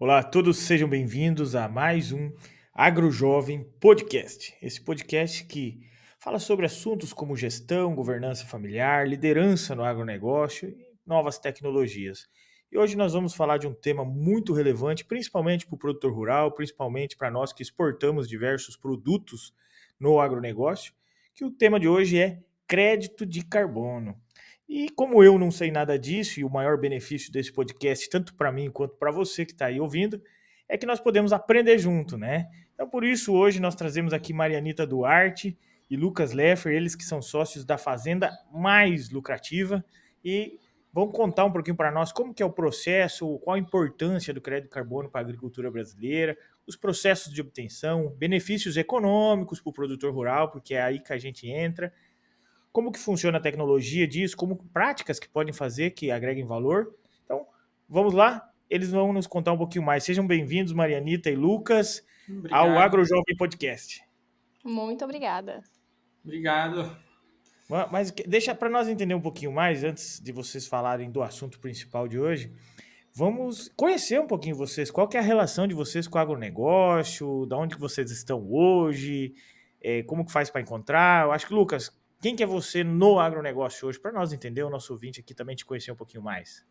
Olá a todos, sejam bem-vindos a mais um AgroJovem Podcast. Esse podcast que fala sobre assuntos como gestão, governança familiar, liderança no agronegócio e novas tecnologias. E hoje nós vamos falar de um tema muito relevante, principalmente para o produtor rural, principalmente para nós que exportamos diversos produtos no agronegócio, que o tema de hoje é crédito de carbono. E como eu não sei nada disso, e o maior benefício desse podcast, tanto para mim quanto para você que está aí ouvindo, é que nós podemos aprender junto, né? Então, por isso, hoje nós trazemos aqui Marianita Duarte e Lucas Leffer, eles que são sócios da Fazenda Mais Lucrativa, e vão contar um pouquinho para nós como que é o processo, qual a importância do crédito de carbono para a agricultura brasileira, os processos de obtenção, benefícios econômicos para o produtor rural, porque é aí que a gente entra, como que funciona a tecnologia disso, como práticas que podem fazer que agreguem valor. Então, vamos lá, eles vão nos contar um pouquinho mais. Sejam bem-vindos, Marianita e Lucas, ao Obrigado, AgroJovem Podcast. Muito obrigada. obrigado. Mas deixa para nós entender um pouquinho mais, antes de vocês falarem do assunto principal de hoje, vamos conhecer um pouquinho vocês, qual que é a relação de vocês com o agronegócio, de onde que vocês estão hoje, como que faz para encontrar. Eu acho que, Lucas, quem que é você no agronegócio hoje, para nós entender, o nosso ouvinte aqui também te conhecer um pouquinho mais.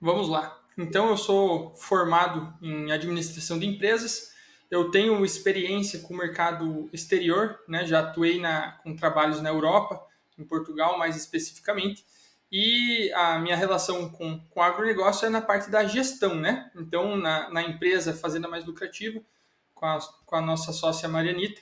Vamos lá. Então, eu sou formado em administração de empresas. Eu tenho experiência com o mercado exterior, né? Já atuei com trabalhos na Europa, em Portugal mais especificamente. E a minha relação com o agronegócio é na parte da gestão, né? Então, na empresa Fazenda Mais Lucrativa, com a nossa sócia Marianita,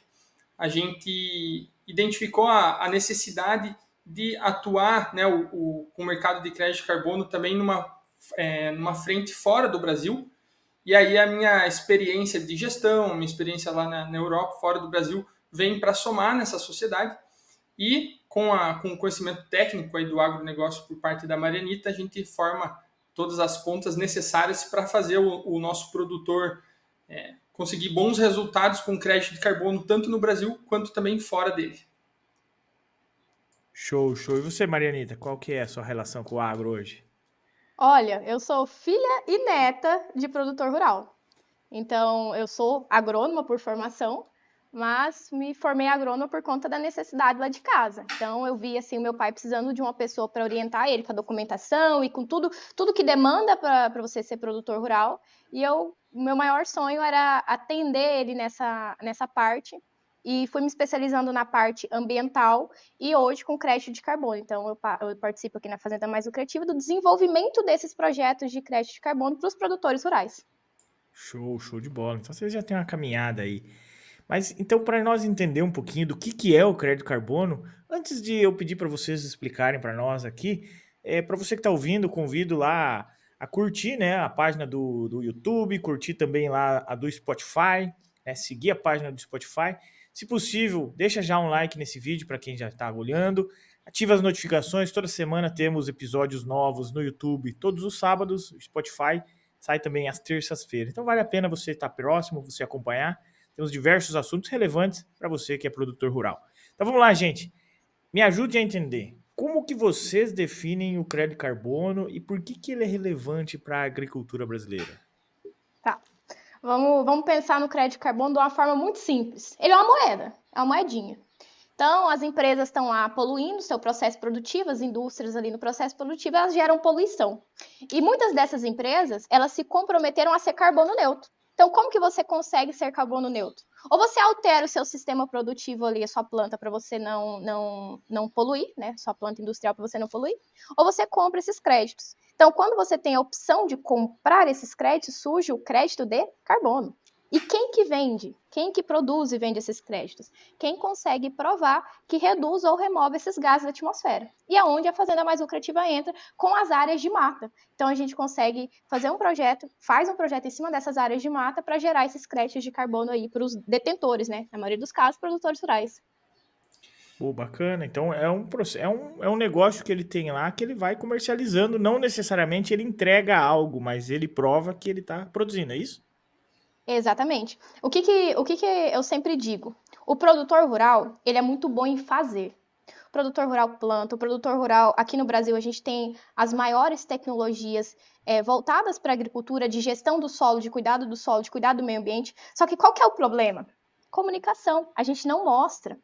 a gente identificou a necessidade de atuar, né, com o mercado de crédito de carbono também numa frente fora do Brasil. E aí a minha experiência de gestão, minha experiência lá na Europa, fora do Brasil, vem para somar nessa sociedade. E com o conhecimento técnico aí do agronegócio por parte da Marianita, a gente forma todas as pontas necessárias para fazer o nosso produtor conseguir bons resultados com crédito de carbono, tanto no Brasil quanto também fora dele. Show, show. E você, Marianita, qual que é a sua relação com o agro hoje? Olha, eu sou filha e neta de produtor rural. Então, eu sou agrônoma por formação, mas me formei agrônoma por conta da necessidade lá de casa. Então, eu vi assim o meu pai precisando de uma pessoa para orientar ele com a documentação e com tudo que demanda para você ser produtor rural. E o meu maior sonho era atender ele nessa parte. E fui me especializando na parte ambiental e hoje com crédito de carbono. Então, eu participo aqui na Fazenda Mais Lucrativa do desenvolvimento desses projetos de crédito de carbono para os produtores rurais. Show, show de bola. Então vocês já têm uma caminhada aí. Mas então, para nós entender um pouquinho do que é o crédito carbono, antes de eu pedir para vocês explicarem para nós aqui, para você que está ouvindo, convido lá a curtir, né, a página do YouTube, curtir também lá a do Spotify, né, seguir a página do Spotify. Se possível, deixa já um like nesse vídeo para quem já está olhando. Ativa as notificações. Toda semana temos episódios novos no YouTube, todos os sábados. O Spotify sai também às terças-feiras. Então vale a pena você estar próximo, você acompanhar. Temos diversos assuntos relevantes para você que é produtor rural. Então vamos lá, gente. Me ajude a entender. Como que vocês definem o crédito carbono e por que ele é relevante para a agricultura brasileira? Tá. Vamos pensar no crédito de carbono de uma forma muito simples. Ele é uma moeda, é uma moedinha. Então, as empresas estão lá poluindo seu processo produtivo, as indústrias ali no processo produtivo, elas geram poluição. E muitas dessas empresas, elas se comprometeram a ser carbono neutro. Então, como que você consegue ser carbono neutro? Ou você altera o seu sistema produtivo ali, a sua planta, para você não poluir, né? Sua planta industrial para você não poluir. Ou você compra esses créditos. Então, quando você tem a opção de comprar esses créditos, surge o crédito de carbono. E quem que vende? Quem que produz e vende esses créditos? Quem consegue provar que reduz ou remove esses gases da atmosfera. E é onde a Fazenda Mais Lucrativa entra com as áreas de mata. Então a gente consegue fazer um projeto, faz um projeto em cima dessas áreas de mata para gerar esses créditos de carbono aí para os detentores, né? Na maioria dos casos, produtores rurais. Pô, bacana. Então é um negócio que ele tem lá que ele vai comercializando. Não necessariamente ele entrega algo, mas ele prova que ele está produzindo, é isso? Exatamente. O que eu sempre digo? O produtor rural, ele é muito bom em fazer. produtor rural planta, o produtor rural, aqui no Brasil, a gente tem as maiores tecnologias voltadas para a agricultura, de gestão do solo, de cuidado do solo, de cuidado do meio ambiente. Só que qual que é o problema? Comunicação. A gente não mostra.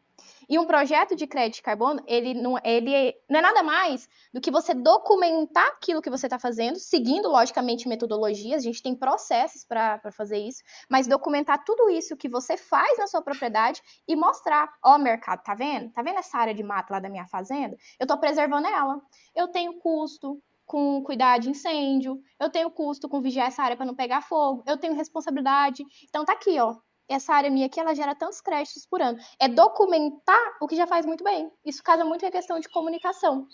E um projeto de crédito de carbono, ele não é nada mais do que você documentar aquilo que você está fazendo, seguindo, logicamente, metodologias, a gente tem processos para fazer isso, mas documentar tudo isso que você faz na sua propriedade e mostrar, ó, mercado, tá vendo? Tá vendo essa área de mato lá da minha fazenda? Eu estou preservando ela. Eu tenho custo com cuidar de incêndio, eu tenho custo com vigiar essa área para não pegar fogo, eu tenho responsabilidade. Então tá aqui, ó. Essa área minha aqui, ela gera tantos créditos por ano. É documentar o que já faz muito bem. Isso casa muito com a questão de comunicação.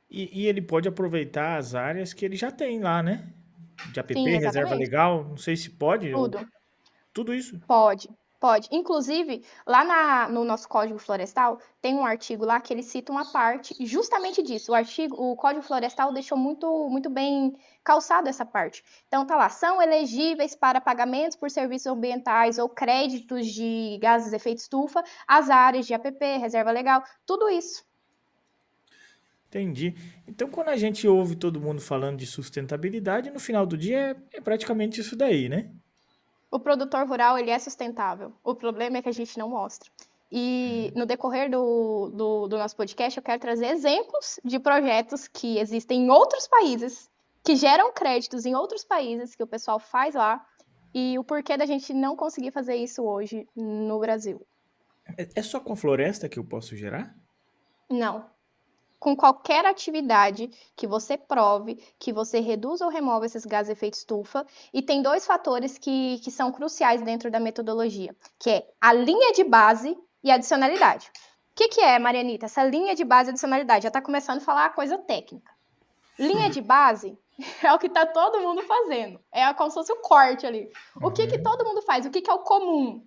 E ele pode aproveitar as áreas que ele já tem lá, né? De Sim, APP, reserva exatamente. legal, não sei se pode, ou Tudo. tudo isso. Pode. Inclusive, lá no nosso Código Florestal, tem um artigo lá que ele cita uma parte justamente disso. O Código Florestal deixou muito bem calçado essa parte. Então, tá lá, são elegíveis para pagamentos por serviços ambientais ou créditos de gases de efeito estufa, as áreas de APP, reserva legal, tudo isso. Entendi. Então, quando a gente ouve todo mundo falando de sustentabilidade, no final do dia é praticamente isso daí, né? O produtor rural, ele é sustentável. O problema é que a gente não mostra. E no decorrer do nosso podcast, eu quero trazer exemplos de projetos que existem em outros países, que geram créditos em outros países, que o pessoal faz lá, e o porquê da gente não conseguir fazer isso hoje no Brasil. É só com a floresta que eu posso gerar? Não. Com qualquer atividade que você prove, que você reduz ou remove esses gases de efeito estufa, e tem dois fatores que são cruciais dentro da metodologia, que é a linha de base e a adicionalidade. O que é, Marianita, essa linha de base e adicionalidade? Já está começando a falar a coisa técnica. Linha de base é o que está todo mundo fazendo, é como se fosse o corte ali. O que todo mundo faz? O que é o comum?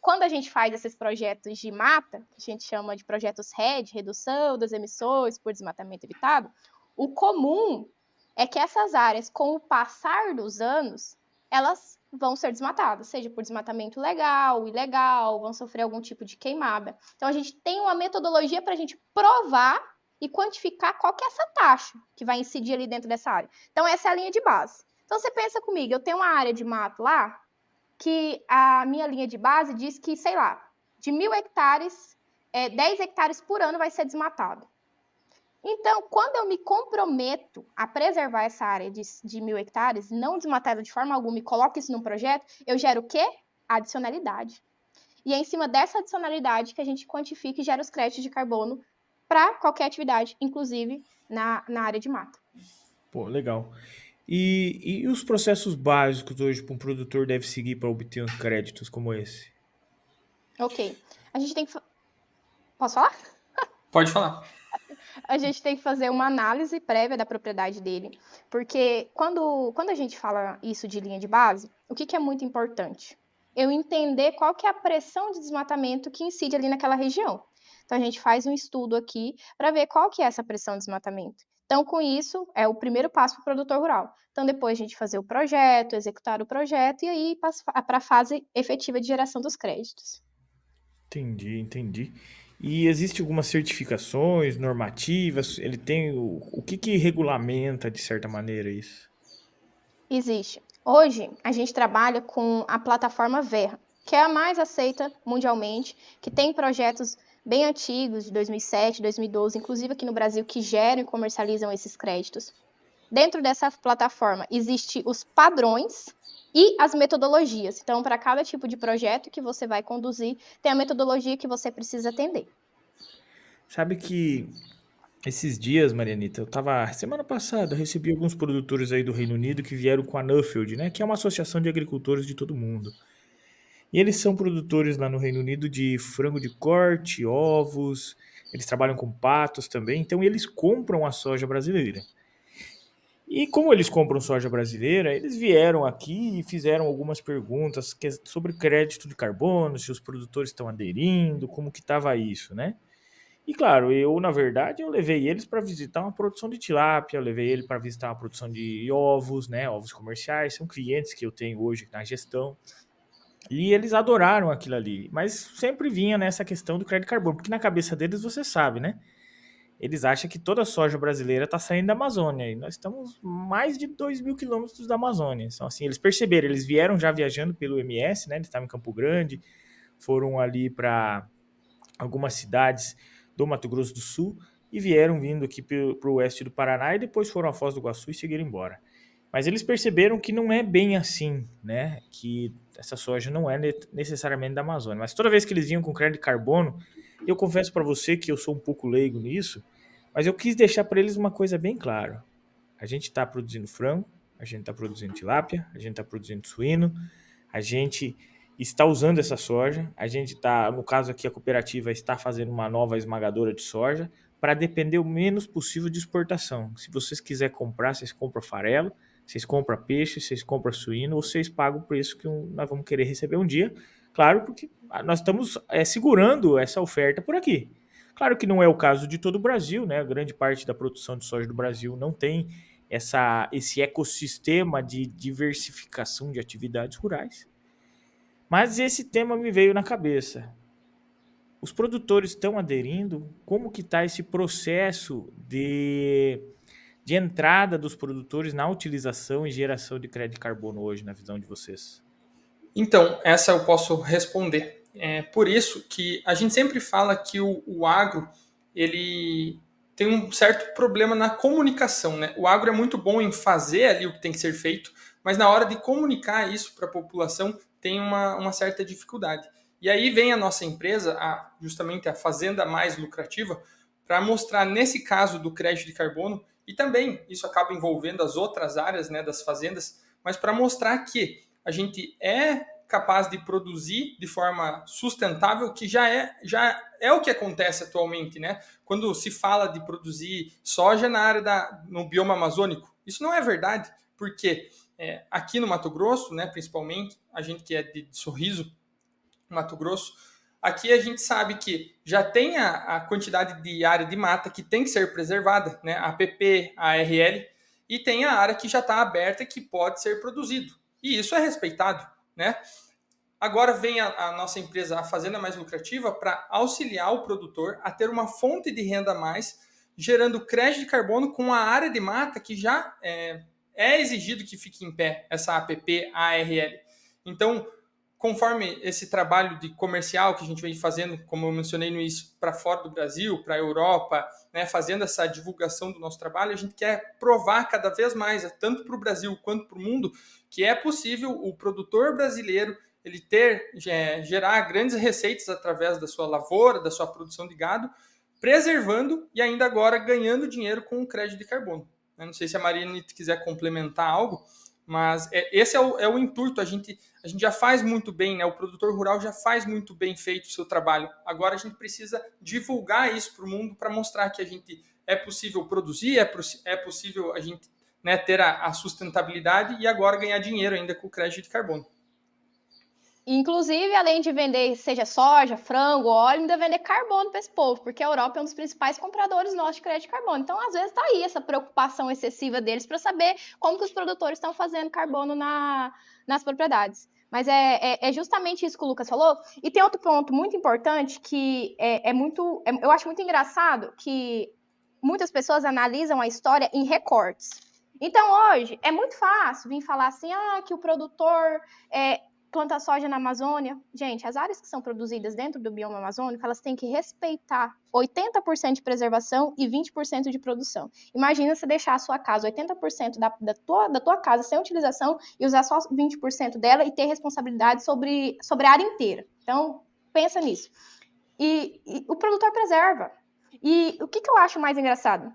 Quando a gente faz esses projetos de mata, que a gente chama de projetos RED, redução das emissões por desmatamento evitado, o comum é que essas áreas, com o passar dos anos, elas vão ser desmatadas, seja por desmatamento legal, ilegal, vão sofrer algum tipo de queimada. Então, a gente tem uma metodologia para a gente provar e quantificar qual que é essa taxa que vai incidir ali dentro dessa área. Então, essa é a linha de base. Então, você pensa comigo, eu tenho uma área de mato lá, que a minha linha de base diz que, sei lá, de 1.000 hectares, 10 hectares por ano vai ser desmatado. Então, quando eu me comprometo a preservar essa área de 1.000 hectares, não desmatar de forma alguma e coloco isso num projeto, eu gero o quê? Adicionalidade. E é em cima dessa adicionalidade que a gente quantifica e gera os créditos de carbono para qualquer atividade, inclusive na área de mata. Pô, legal. E os processos básicos hoje para um produtor deve seguir para obter créditos como esse? Ok. A gente tem que... Posso falar? Pode falar. A gente tem que fazer uma análise prévia da propriedade dele, porque quando a gente fala isso de linha de base, o que é muito importante? Eu entender qual que é a pressão de desmatamento que incide ali naquela região. Então, a gente faz um estudo aqui para ver qual que é essa pressão de desmatamento. Então, com isso, é o primeiro passo para o produtor rural. Então, depois a gente fazer o projeto, executar o projeto e aí para a fase efetiva de geração dos créditos. Entendi. E existe algumas certificações, normativas? Ele tem o que regulamenta de certa maneira isso? Existe. Hoje, a gente trabalha com a plataforma Verra, que é a mais aceita mundialmente, que tem projetos bem antigos, de 2007, 2012, inclusive aqui no Brasil, que geram e comercializam esses créditos. Dentro dessa plataforma, existem os padrões e as metodologias. Então, para cada tipo de projeto que você vai conduzir, tem a metodologia que você precisa atender. Sabe que esses dias, Marianita, semana passada, eu recebi alguns produtores aí do Reino Unido que vieram com a Nuffield, né, que é uma associação de agricultores de todo mundo. E eles são produtores lá no Reino Unido de frango de corte, ovos, eles trabalham com patos também, então eles compram a soja brasileira. E como eles compram soja brasileira, eles vieram aqui e fizeram algumas perguntas sobre crédito de carbono, se os produtores estão aderindo, como que estava isso, né? E claro, na verdade, eu levei eles para visitar uma produção de tilápia, eu levei ele para visitar uma produção de ovos, né, ovos comerciais, são clientes que eu tenho hoje na gestão. E eles adoraram aquilo ali, mas sempre vinha nessa questão do crédito carbono, porque na cabeça deles você sabe, né? Eles acham que toda a soja brasileira está saindo da Amazônia, e nós estamos mais de 2.000 quilômetros da Amazônia. Então, assim, eles perceberam, eles vieram já viajando pelo MS, né? Eles estavam em Campo Grande, foram ali para algumas cidades do Mato Grosso do Sul e vieram vindo aqui para o oeste do Paraná e depois foram a Foz do Iguaçu e seguiram embora. Mas eles perceberam que não é bem assim, né? Que essa soja não é necessariamente da Amazônia. Mas toda vez que eles vinham com crédito de carbono, eu confesso para você que eu sou um pouco leigo nisso, mas eu quis deixar para eles uma coisa bem clara. A gente está produzindo frango, a gente está produzindo tilápia, a gente está produzindo suíno, a gente está usando essa soja, a gente está, no caso aqui a cooperativa está fazendo uma nova esmagadora de soja para depender o menos possível de exportação. Se vocês quiserem comprar, vocês compram farelo, vocês compram peixe, vocês compram suíno, vocês pagam o preço que nós vamos querer receber um dia. Claro, porque nós estamos segurando essa oferta por aqui. Claro que não é o caso de todo o Brasil, né? A grande parte da produção de soja do Brasil não tem esse ecossistema de diversificação de atividades rurais. Mas esse tema me veio na cabeça. Os produtores estão aderindo? Como que está esse processo de entrada dos produtores na utilização e geração de crédito de carbono hoje, na visão de vocês? Então, essa eu posso responder. É por isso que a gente sempre fala que o agro ele tem um certo problema na comunicação, né? O agro é muito bom em fazer ali o que tem que ser feito, mas na hora de comunicar isso para a população tem uma certa dificuldade. E aí vem a nossa empresa, justamente a Fazenda Mais Lucrativa, para mostrar nesse caso do crédito de carbono, e também isso acaba envolvendo as outras áreas, né, das fazendas, mas para mostrar que a gente é capaz de produzir de forma sustentável, que já é o que acontece atualmente, né? Quando se fala de produzir soja na área no bioma amazônico, isso não é verdade, porque aqui no Mato Grosso, né, principalmente, a gente que é de Sorriso, Mato Grosso, aqui a gente sabe que já tem a quantidade de área de mata que tem que ser preservada, né? A APP, a ARL, e tem a área que já está aberta que pode ser produzido. E isso é respeitado, né? Agora vem a nossa empresa, a Fazenda Mais Lucrativa, para auxiliar o produtor a ter uma fonte de renda a mais, gerando crédito de carbono com a área de mata que já é exigido que fique em pé, essa APP, a ARL. Então, conforme esse trabalho de comercial que a gente vem fazendo, como eu mencionei no início, para fora do Brasil, para a Europa, né, fazendo essa divulgação do nosso trabalho, a gente quer provar cada vez mais, tanto para o Brasil quanto para o mundo, que é possível o produtor brasileiro ele gerar grandes receitas através da sua lavoura, da sua produção de gado, preservando e ainda agora ganhando dinheiro com o crédito de carbono. Eu não sei se a Marina quiser complementar algo, mas esse é o intuito. A gente já faz muito bem, né? O produtor rural já faz muito bem feito o seu trabalho. Agora a gente precisa divulgar isso para o mundo para mostrar que a gente é possível produzir, é possível a gente, né, ter a sustentabilidade e agora ganhar dinheiro ainda com o crédito de carbono. Inclusive, além de vender, seja soja, frango, óleo, ainda vender carbono para esse povo, porque a Europa é um dos principais compradores nossos de crédito de carbono. Então, às vezes, está aí essa preocupação excessiva deles para saber como que os produtores estão fazendo carbono nas propriedades. Mas é justamente isso que o Lucas falou. E tem outro ponto muito importante que eu acho muito engraçado que muitas pessoas analisam a história em recortes. Então, hoje, é muito fácil vir falar assim, que o produtor planta soja na Amazônia. Gente, as áreas que são produzidas dentro do bioma amazônico, elas têm que respeitar 80% de preservação e 20% de produção. Imagina você deixar a sua casa, 80% da tua casa sem utilização e usar só 20% dela e ter responsabilidade sobre a área inteira. Então, pensa nisso. E o produtor preserva. E o que eu acho mais engraçado?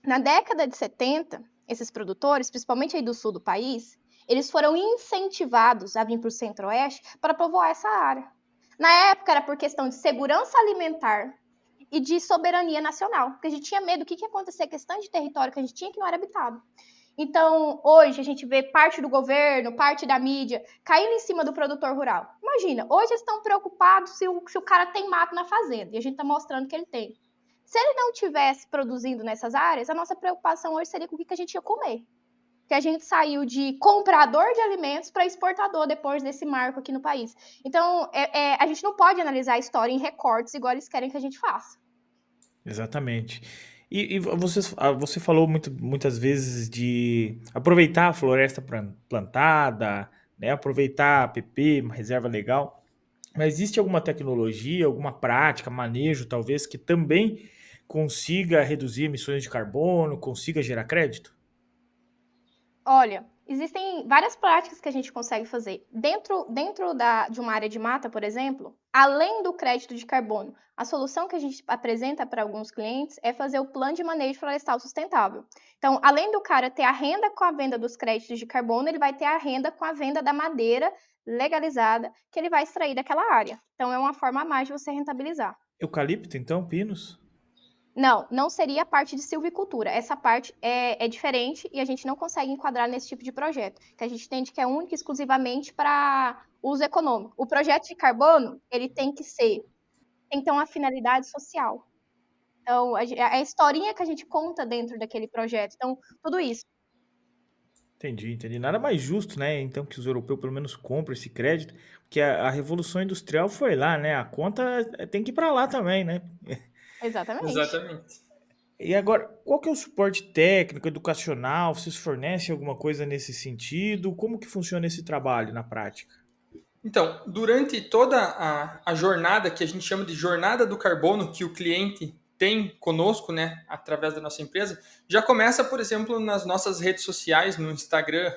Na década de 70, esses produtores, principalmente aí do sul do país, eles foram incentivados a vir para o centro-oeste para povoar essa área. Na época era por questão de segurança alimentar e de soberania nacional, porque a gente tinha medo do que ia acontecer, questão de território que a gente tinha que não era habitado. Então, hoje a gente vê parte do governo, parte da mídia, caindo em cima do produtor rural. Imagina, hoje eles estão preocupados se o cara tem mato na fazenda, e a gente está mostrando que ele tem. Se ele não estivesse produzindo nessas áreas, a nossa preocupação hoje seria com o que a gente ia comer. que a gente saiu de comprador de alimentos para exportador depois desse marco aqui no país. Então, a gente não pode analisar a história em recortes igual eles querem que a gente faça. Exatamente. E você falou muitas vezes de aproveitar a floresta plantada, né? Aproveitar a APP, uma reserva legal. Mas existe alguma tecnologia, alguma prática, manejo, talvez, que também consiga reduzir emissões de carbono, consiga gerar crédito? Olha, existem várias práticas que a gente consegue fazer. Dentro de uma área de mata, por exemplo, além do crédito de carbono, a solução que a gente apresenta para alguns clientes é fazer o plano de manejo florestal sustentável. Então, além do cara ter a renda com a venda dos créditos de carbono, ele vai ter a renda com a venda da madeira legalizada que ele vai extrair daquela área. Então, é uma forma a mais de você rentabilizar. Eucalipto, então, pinos? Não seria a parte de silvicultura. Essa parte é diferente e a gente não consegue enquadrar nesse tipo de projeto, que a gente entende que é único e exclusivamente para uso econômico. O projeto de carbono, ele tem que ter uma finalidade social. Então, a historinha que a gente conta dentro daquele projeto. Então, tudo isso. Entendi. Nada mais justo, né? Então, que os europeus pelo menos comprem esse crédito, porque a Revolução Industrial foi lá, né? A conta tem que ir para lá também, né? Exatamente. Exatamente. E agora, qual que é o suporte técnico, educacional? Vocês fornecem alguma coisa nesse sentido? Como que funciona esse trabalho na prática? Então, durante toda a jornada, que a gente chama de jornada do carbono, que o cliente tem conosco, né, através da nossa empresa, já começa, por exemplo, nas nossas redes sociais, no Instagram,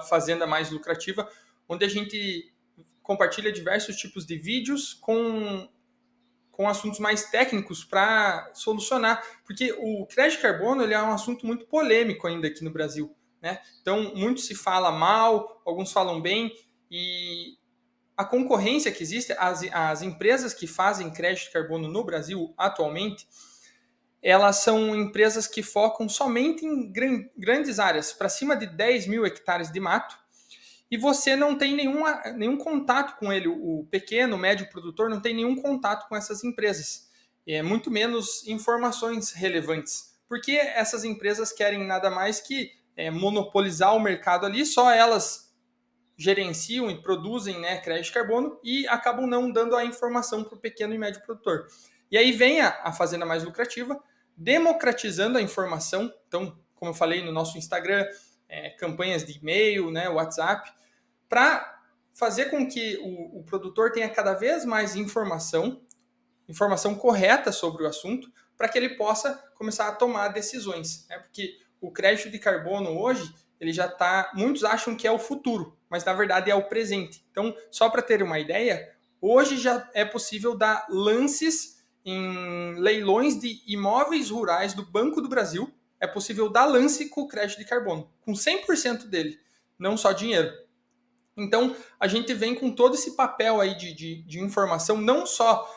@Fazenda Mais Lucrativa, onde a gente compartilha diversos tipos de vídeos com assuntos mais técnicos para solucionar, porque o crédito de carbono ele é um assunto muito polêmico ainda aqui no Brasil, né? Então, muito se fala mal, alguns falam bem, e a concorrência que existe, as empresas que fazem crédito de carbono no Brasil atualmente, elas são empresas que focam somente em grandes áreas, para cima de 10 mil hectares de mato, e você não tem nenhum contato com ele. O pequeno, médio produtor não tem nenhum contato com essas empresas. Muito menos informações relevantes. Porque essas empresas querem nada mais que monopolizar o mercado ali, só elas gerenciam e produzem, né, crédito de carbono e acabam não dando a informação para o pequeno e médio produtor. E aí vem a Fazenda Mais Lucrativa, democratizando a informação. Então, como eu falei no nosso Instagram, campanhas de e-mail, né, WhatsApp, para fazer com que o produtor tenha cada vez mais informação correta sobre o assunto, para que ele possa começar a tomar decisões. Né? Porque o crédito de carbono hoje, ele já está. Muitos acham que é o futuro, mas na verdade é o presente. Então, só para ter uma ideia, hoje já é possível dar lances em leilões de imóveis rurais do Banco do Brasil. É possível dar lance com o crédito de carbono, com 100% dele, não só dinheiro. Então, a gente vem com todo esse papel aí de informação, não só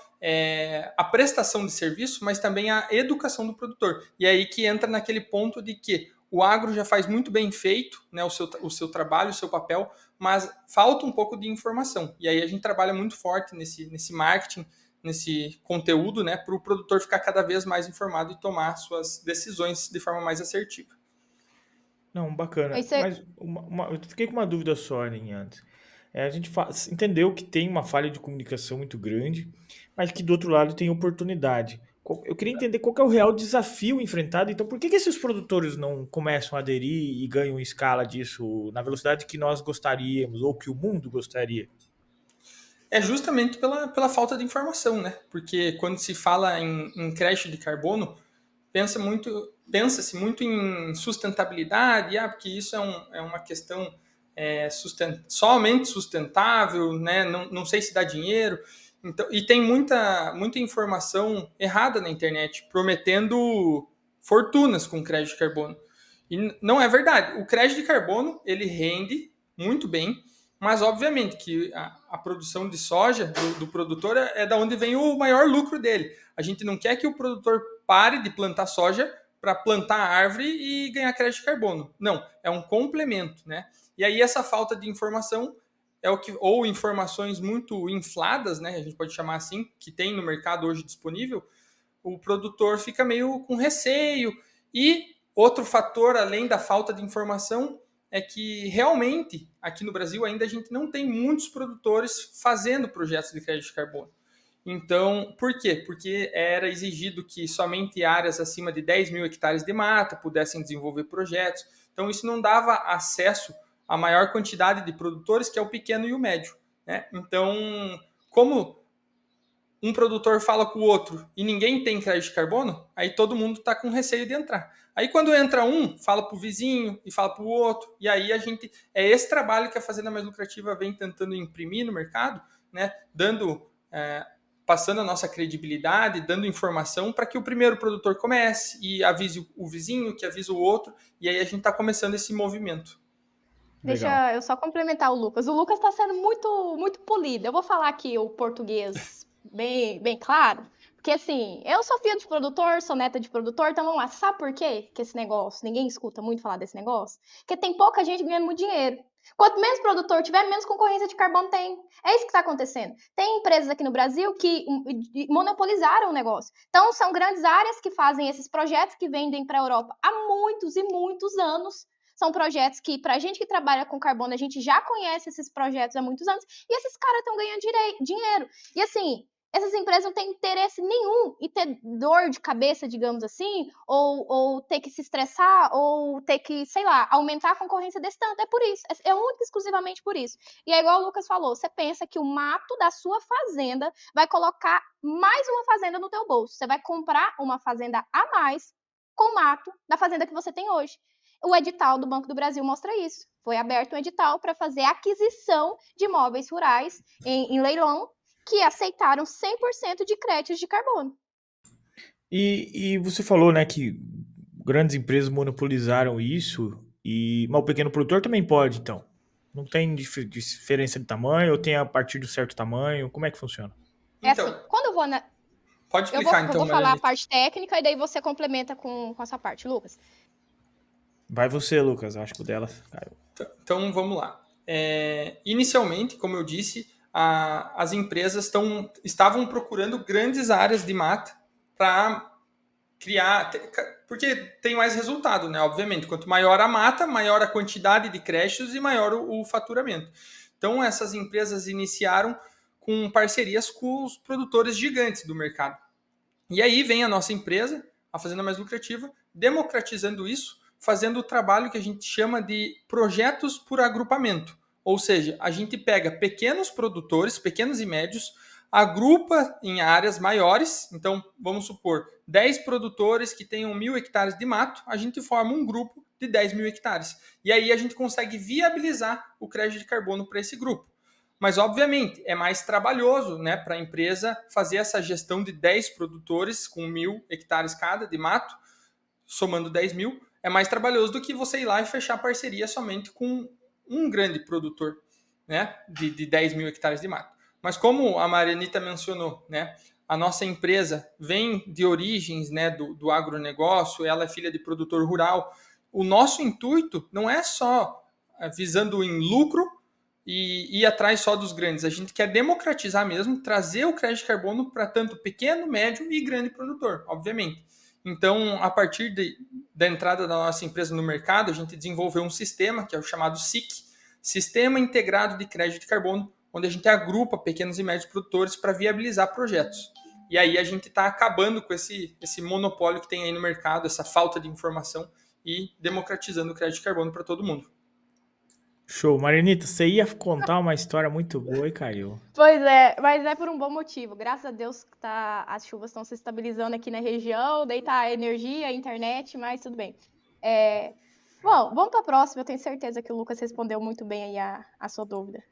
a prestação de serviço, mas também a educação do produtor. E é aí que entra naquele ponto de que o agro já faz muito bem feito, né, o seu trabalho, o seu papel, mas falta um pouco de informação. E aí a gente trabalha muito forte nesse marketing, nesse conteúdo, né, para o produtor ficar cada vez mais informado e tomar suas decisões de forma mais assertiva. Não, bacana. Isso é, Mas eu fiquei com uma dúvida só, Aline, antes. A gente entendeu que tem uma falha de comunicação muito grande, mas que do outro lado tem oportunidade. Eu queria entender qual que é o real desafio enfrentado. Então, por que esses produtores não começam a aderir e ganham escala disso na velocidade que nós gostaríamos ou que o mundo gostaria? É justamente pela falta de informação, né? Porque quando se fala em crédito de carbono, pensa-se muito em sustentabilidade, porque isso é uma questão somente sustentável, né? Não sei se dá dinheiro. Então, e tem muita informação errada na internet, prometendo fortunas com crédito de carbono. E não é verdade. O crédito de carbono, ele rende muito bem, mas obviamente que a produção de soja do produtor é da onde vem o maior lucro dele. A gente não quer que o produtor pare de plantar soja para plantar árvore e ganhar crédito de carbono. Não, é um complemento, né? E aí essa falta de informação ou informações muito infladas, né? A gente pode chamar assim, que tem no mercado hoje disponível, o produtor fica meio com receio. E outro fator, além da falta de informação, é que realmente aqui no Brasil ainda a gente não tem muitos produtores fazendo projetos de crédito de carbono. Então, por quê? Porque era exigido que somente áreas acima de 10 mil hectares de mata pudessem desenvolver projetos. Então, isso não dava acesso à maior quantidade de produtores, que é o pequeno e o médio, né? Então, como um produtor fala com o outro e ninguém tem crédito de carbono, aí todo mundo está com receio de entrar. Aí quando entra um, fala para o vizinho e fala para o outro, e aí a gente... É esse trabalho que a Fazenda Mais Lucrativa vem tentando imprimir no mercado, né? Passando a nossa credibilidade, dando informação para que o primeiro produtor comece e avise o vizinho, que avise o outro, e aí a gente está começando esse movimento. Deixa Legal. eu só complementar o Lucas. O Lucas está sendo muito polido. Eu vou falar aqui o português bem claro, porque assim, eu sou filha de produtor, sou neta de produtor, então vamos lá. Você sabe por quê que esse negócio, ninguém escuta muito falar desse negócio? Porque tem pouca gente ganhando muito dinheiro. Quanto menos produtor tiver, menos concorrência de carbono tem. É isso que está acontecendo. Tem empresas aqui no Brasil que monopolizaram o negócio. Então, são grandes áreas que fazem esses projetos que vendem para a Europa há muitos e muitos anos. São projetos que, para a gente que trabalha com carbono, a gente já conhece esses projetos há muitos anos, e esses caras estão ganhando dinheiro. E assim, essas empresas não têm interesse nenhum em ter dor de cabeça, digamos assim, ou ter que se estressar, ou ter que, sei lá, aumentar a concorrência desse tanto. É por isso, é único e exclusivamente por isso. E é igual o Lucas falou, você pensa que o mato da sua fazenda vai colocar mais uma fazenda no teu bolso. Você vai comprar uma fazenda a mais com o mato da fazenda que você tem hoje. O edital do Banco do Brasil mostra isso. Foi aberto um edital para fazer aquisição de imóveis rurais em leilão, que aceitaram 100% de créditos de carbono. E você falou, né, que grandes empresas monopolizaram isso, mas o pequeno produtor também pode, então. Não tem diferença de tamanho, ou tem a partir de certo tamanho? Como é que funciona? Então, assim, quando eu vou pode explicar, eu vou falar a parte técnica e daí você complementa com essa parte, Lucas. Vai você, Lucas, acho que o dela caiu. Então, vamos lá. Inicialmente, como eu disse, as empresas estavam procurando grandes áreas de mata para criar, porque tem mais resultado, né? Obviamente, quanto maior a mata, maior a quantidade de créditos e maior o faturamento. Então, essas empresas iniciaram com parcerias com os produtores gigantes do mercado. E aí vem a nossa empresa, a Fazenda Mais Lucrativa, democratizando isso, fazendo o trabalho que a gente chama de projetos por agrupamento. Ou seja, a gente pega pequenos produtores, pequenos e médios, agrupa em áreas maiores. Então, vamos supor, 10 produtores que tenham 1.000 hectares de mato, a gente forma um grupo de 10 mil hectares. E aí a gente consegue viabilizar o crédito de carbono para esse grupo. Mas, obviamente, é mais trabalhoso, né, para a empresa fazer essa gestão de 10 produtores com 1.000 hectares cada de mato, somando 10 mil, é mais trabalhoso do que você ir lá e fechar parceria somente com um grande produtor, né, de 10 mil hectares de mato. Mas como a Marianita mencionou, né, a nossa empresa vem de origens, né, do agronegócio, ela é filha de produtor rural. O nosso intuito não é só visando em lucro e ir atrás só dos grandes. A gente quer democratizar mesmo, trazer o crédito de carbono para tanto pequeno, médio e grande produtor, obviamente. Então, a partir da entrada da nossa empresa no mercado, a gente desenvolveu um sistema que é o chamado SIC, Sistema Integrado de Crédito de Carbono, onde a gente agrupa pequenos e médios produtores para viabilizar projetos. E aí a gente está acabando com esse monopólio que tem aí no mercado, essa falta de informação, e democratizando o crédito de carbono para todo mundo. Show. Marianita, você ia contar uma história muito boa e caiu. Pois é, mas é por um bom motivo. Graças a Deus que as chuvas estão se estabilizando aqui na região, daí tá a energia, a internet, mas tudo bem. Bom, vamos para a próxima. Eu tenho certeza que o Lucas respondeu muito bem aí a sua dúvida.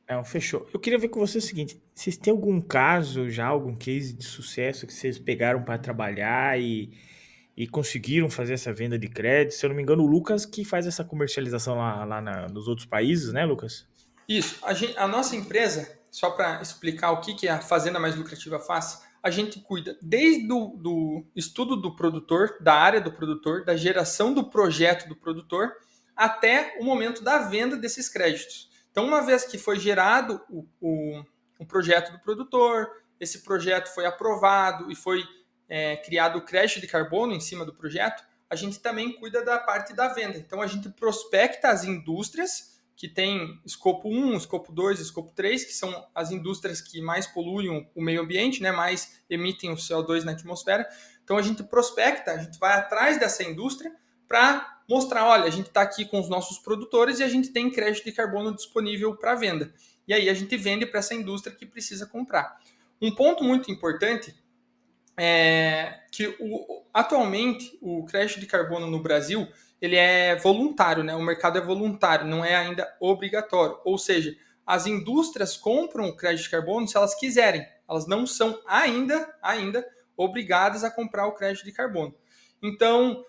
Não, fechou. Eu queria ver com você o seguinte: vocês têm algum caso já, algum case de sucesso que vocês pegaram para trabalhar e conseguiram fazer essa venda de crédito? Se eu não me engano, o Lucas que faz essa comercialização lá nos outros países, né, Lucas? Isso. A nossa empresa, só para explicar o que a Fazenda Mais Lucrativa faz, a gente cuida desde do estudo do produtor, da área do produtor, da geração do projeto do produtor, até o momento da venda desses créditos. Então, uma vez que foi gerado o projeto do produtor, esse projeto foi aprovado e foi criado o crédito de carbono em cima do projeto, a gente também cuida da parte da venda. Então, a gente prospecta as indústrias que têm escopo 1, escopo 2, escopo 3, que são as indústrias que mais poluem o meio ambiente, né, mais emitem o CO2 na atmosfera. Então, a gente prospecta, a gente vai atrás dessa indústria para mostrar, olha, a gente está aqui com os nossos produtores e a gente tem crédito de carbono disponível para venda. E aí a gente vende para essa indústria que precisa comprar. Um ponto muito importante é que atualmente o crédito de carbono no Brasil ele é voluntário, né? O mercado é voluntário, não é ainda obrigatório. Ou seja, as indústrias compram o crédito de carbono se elas quiserem. Elas não são ainda obrigadas a comprar o crédito de carbono. Então,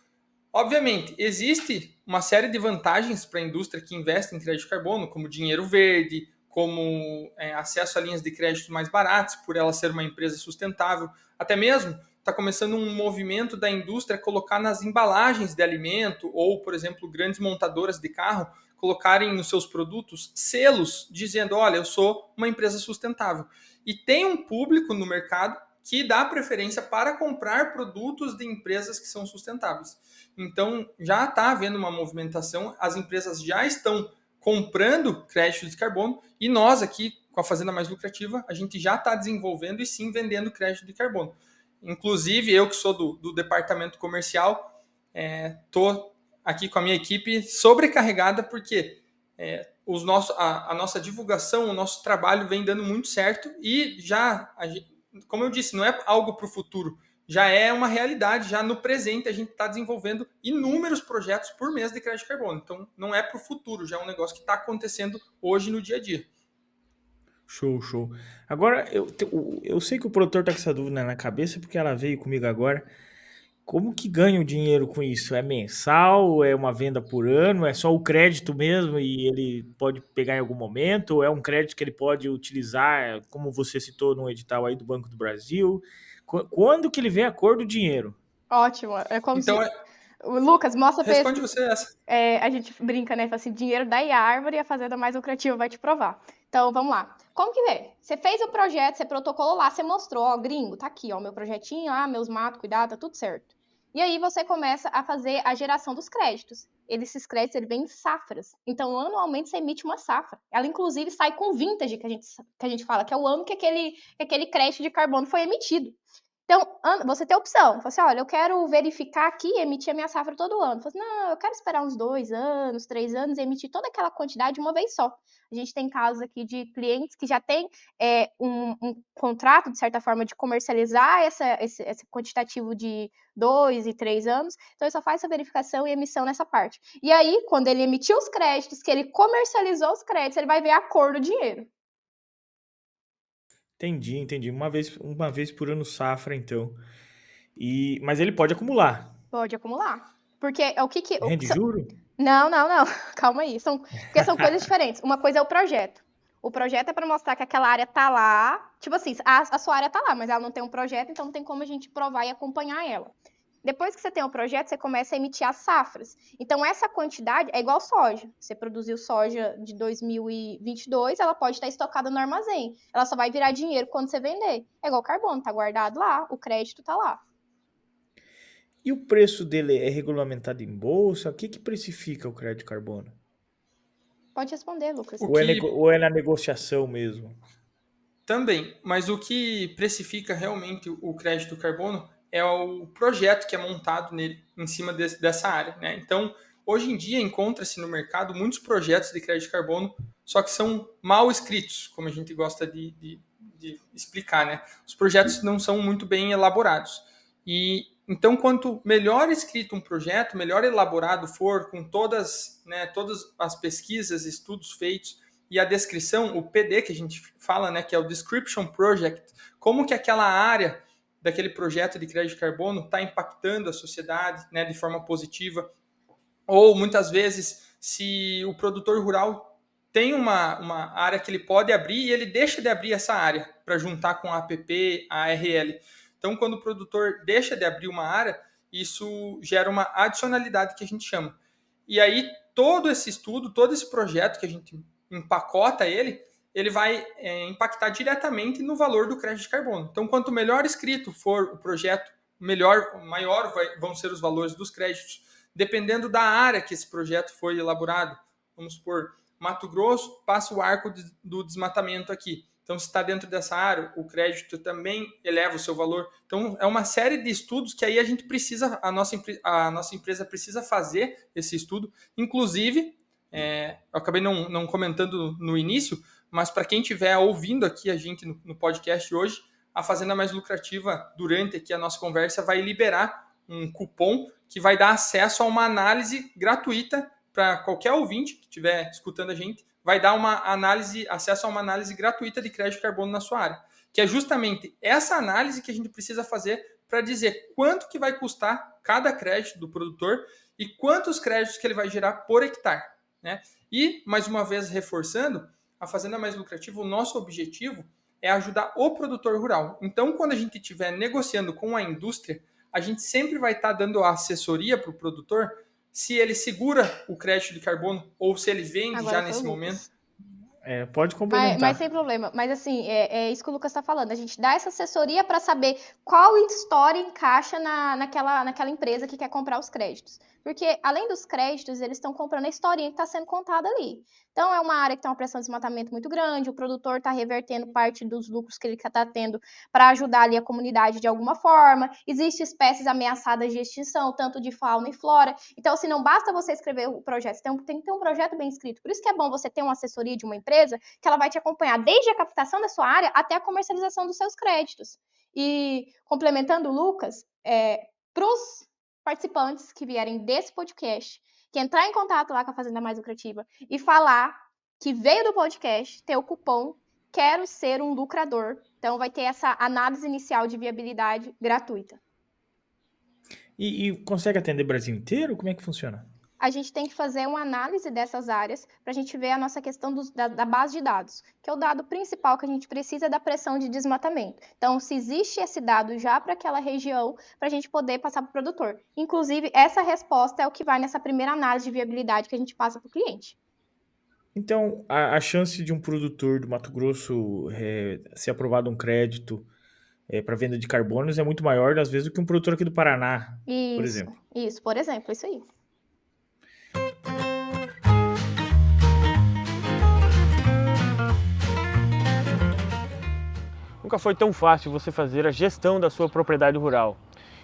obviamente, existe uma série de vantagens para a indústria que investe em crédito de carbono, como dinheiro verde, como acesso a linhas de crédito mais baratas, por ela ser uma empresa sustentável. Até mesmo está começando um movimento da indústria colocar nas embalagens de alimento ou, por exemplo, grandes montadoras de carro colocarem nos seus produtos selos dizendo, olha, eu sou uma empresa sustentável. E tem um público no mercado que dá preferência para comprar produtos de empresas que são sustentáveis. Então, já está havendo uma movimentação, as empresas já estão comprando créditos de carbono e nós aqui, com a Fazenda Mais Lucrativa, a gente já está desenvolvendo e sim vendendo crédito de carbono. Inclusive, eu que sou do departamento comercial, estou aqui com a minha equipe sobrecarregada porque a nossa divulgação, o nosso trabalho vem dando muito certo e já, como eu disse, não é algo para o futuro, já é uma realidade, já no presente a gente está desenvolvendo inúmeros projetos por mês de crédito de carbono. Então, não é para o futuro, já é um negócio que está acontecendo hoje no dia a dia. Show, show. Agora, eu sei que o produtor tá com essa dúvida na cabeça porque ela veio comigo agora. Como que ganha o dinheiro com isso? É mensal? É uma venda por ano? É só o crédito mesmo e ele pode pegar em algum momento? Ou é um crédito que ele pode utilizar, como você citou no edital aí do Banco do Brasil? Quando que ele vê a cor do dinheiro? Ótimo. É como Então, se... Lucas, mostra pra responde você essa. a gente brinca, né? Fala assim, dinheiro dá em árvore e a fazenda mais lucrativa vai te provar. Então, vamos lá. Como que vê? Você fez o projeto, você protocolou lá, você mostrou, ó, gringo, tá aqui, ó, meu projetinho, meus matos, cuidado, tá tudo certo. E aí você começa a fazer a geração dos créditos. Esses créditos, ele vem em safras. Então, anualmente, você emite uma safra. Ela, inclusive, sai com vintage, que a gente fala, que é o ano que aquele crédito de carbono foi emitido. Então, você tem a opção. Você, olha, eu quero verificar aqui e emitir a minha safra todo ano. Você, não, eu quero esperar uns 2 anos, 3 anos e emitir toda aquela quantidade de uma vez só. A gente tem casos aqui de clientes que já têm um contrato, de certa forma, de comercializar esse quantitativo de 2 e 3 anos. Então, ele só faz essa verificação e emissão nessa parte. E aí, quando ele emitiu os créditos, que ele comercializou os créditos, ele vai ver a cor do dinheiro. Entendi. Uma vez por ano safra, então. Mas ele pode acumular. Pode acumular. Porque é o que... Rende juro? Não. Calma aí. Porque são coisas diferentes. Uma coisa é o projeto. O projeto é para mostrar que aquela área tá lá. Tipo assim, a sua área tá lá, mas ela não tem um projeto, então não tem como a gente provar e acompanhar ela. Depois que você tem o projeto, você começa a emitir as safras. Então, essa quantidade é igual soja. Você produziu soja de 2022, ela pode estar estocada no armazém. Ela só vai virar dinheiro quando você vender. É igual carbono, tá guardado lá, o crédito tá lá. E o preço dele é regulamentado em bolsa? O que precifica o crédito de carbono? Pode responder, Lucas. Ou é na negociação mesmo? Também, mas o que precifica realmente o crédito carbono é o projeto que é montado nele, em cima dessa área, né? Então, hoje em dia, encontra-se no mercado muitos projetos de crédito carbono, só que são mal escritos, como a gente gosta de explicar, né? Os projetos não são muito bem elaborados. E então, quanto melhor escrito um projeto, melhor elaborado for, com todas as pesquisas, estudos feitos, e a descrição, o PD que a gente fala, né, que é o Description Project, como que aquela área daquele projeto de crédito de carbono está impactando a sociedade, né, de forma positiva, ou muitas vezes se o produtor rural tem uma área que ele pode abrir e ele deixa de abrir essa área para juntar com a APP, a ARL. Então, quando o produtor deixa de abrir uma área, isso gera uma adicionalidade que a gente chama. E aí, todo esse estudo, todo esse projeto que a gente empacota ele vai impactar diretamente no valor do crédito de carbono. Então, quanto melhor escrito for o projeto maior vão ser os valores dos créditos, dependendo da área que esse projeto foi elaborado. Vamos supor, Mato Grosso passa o arco do desmatamento aqui. Então, se está dentro dessa área, o crédito também eleva o seu valor. Então, é uma série de estudos que aí a gente precisa, a nossa empresa precisa fazer esse estudo. Inclusive, eu acabei não comentando no início, mas para quem estiver ouvindo aqui a gente no podcast hoje, a Fazenda Mais Lucrativa, durante aqui a nossa conversa, vai liberar um cupom que vai dar acesso a uma análise gratuita para qualquer ouvinte que estiver escutando a gente, vai dar acesso a uma análise gratuita de crédito de carbono na sua área, que é justamente essa análise que a gente precisa fazer para dizer quanto que vai custar cada crédito do produtor e quantos créditos que ele vai gerar por hectare, né? E, mais uma vez, reforçando, a Fazenda Mais Lucrativa, o nosso objetivo é ajudar o produtor rural. Então, quando a gente estiver negociando com a indústria, a gente sempre vai estar dando a assessoria para o produtor se ele segura o crédito de carbono ou se ele vende Agora já foi o nesse Lucas. momento. Pode complementar. Mas sem problema. Mas assim, é isso que o Lucas está falando. A gente dá essa assessoria para saber qual história encaixa naquela empresa que quer comprar os créditos. Porque, além dos créditos, eles estão comprando a historinha que está sendo contada ali. Então, é uma área que tem uma pressão de desmatamento muito grande, o produtor está revertendo parte dos lucros que ele está tendo para ajudar ali a comunidade de alguma forma. Existem espécies ameaçadas de extinção, tanto de fauna e flora. Então, assim, não basta você escrever o projeto, tem que ter um projeto bem escrito. Por isso que é bom você ter uma assessoria de uma empresa que ela vai te acompanhar desde a captação da sua área até a comercialização dos seus créditos. E, complementando o Lucas, para os participantes que vierem desse podcast, que entrar em contato lá com a Fazenda Mais Lucrativa e falar que veio do podcast, ter o cupom Quero Ser um Lucrador. Então, vai ter essa análise inicial de viabilidade gratuita. E consegue atender o Brasil inteiro? Como é que funciona? A gente tem que fazer uma análise dessas áreas para a gente ver a nossa questão da base de dados, que é o dado principal que a gente precisa da pressão de desmatamento. Então, se existe esse dado já para aquela região, para a gente poder passar para o produtor. Inclusive, essa resposta é o que vai nessa primeira análise de viabilidade que a gente passa para o cliente. Então, a chance de um produtor do Mato Grosso ser aprovado um crédito para venda de carbonos é muito maior, às vezes, do que um produtor aqui do Paraná, por exemplo. Isso, por exemplo, isso aí. Nunca foi tão fácil você fazer a gestão da sua propriedade rural.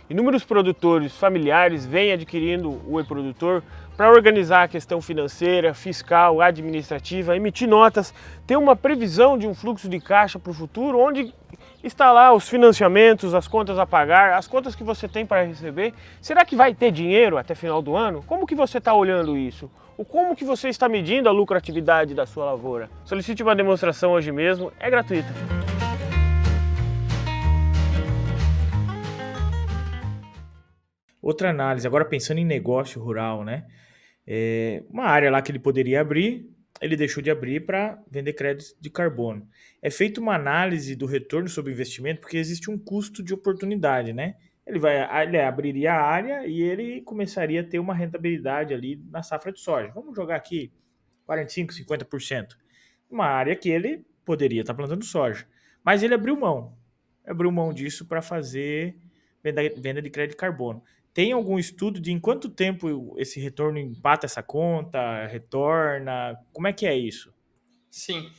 Inúmeros produtores familiares vêm adquirindo o e-produtor para organizar a questão financeira, fiscal, administrativa, emitir notas, ter uma previsão de um fluxo de caixa para o futuro, onde está lá os financiamentos, as contas a pagar, as contas que você tem para receber. Será que vai ter dinheiro até final do ano? Como que você está olhando isso? Ou como que você está medindo a lucratividade da sua lavoura? Solicite uma demonstração hoje mesmo, é gratuita. Outra análise, agora pensando em negócio rural, né? Uma área lá que ele poderia abrir, ele deixou de abrir para vender créditos de carbono. É feita uma análise do retorno sobre o investimento, porque existe um custo de oportunidade, né? Ele abriria a área e ele começaria a ter uma rentabilidade ali na safra de soja. Vamos jogar aqui 45%, 50%. Uma área que ele poderia estar plantando soja. Mas ele abriu mão disso para fazer venda de crédito de carbono. Tem algum estudo de em quanto tempo esse retorno empata essa conta, retorna? Como é que é isso? Sim.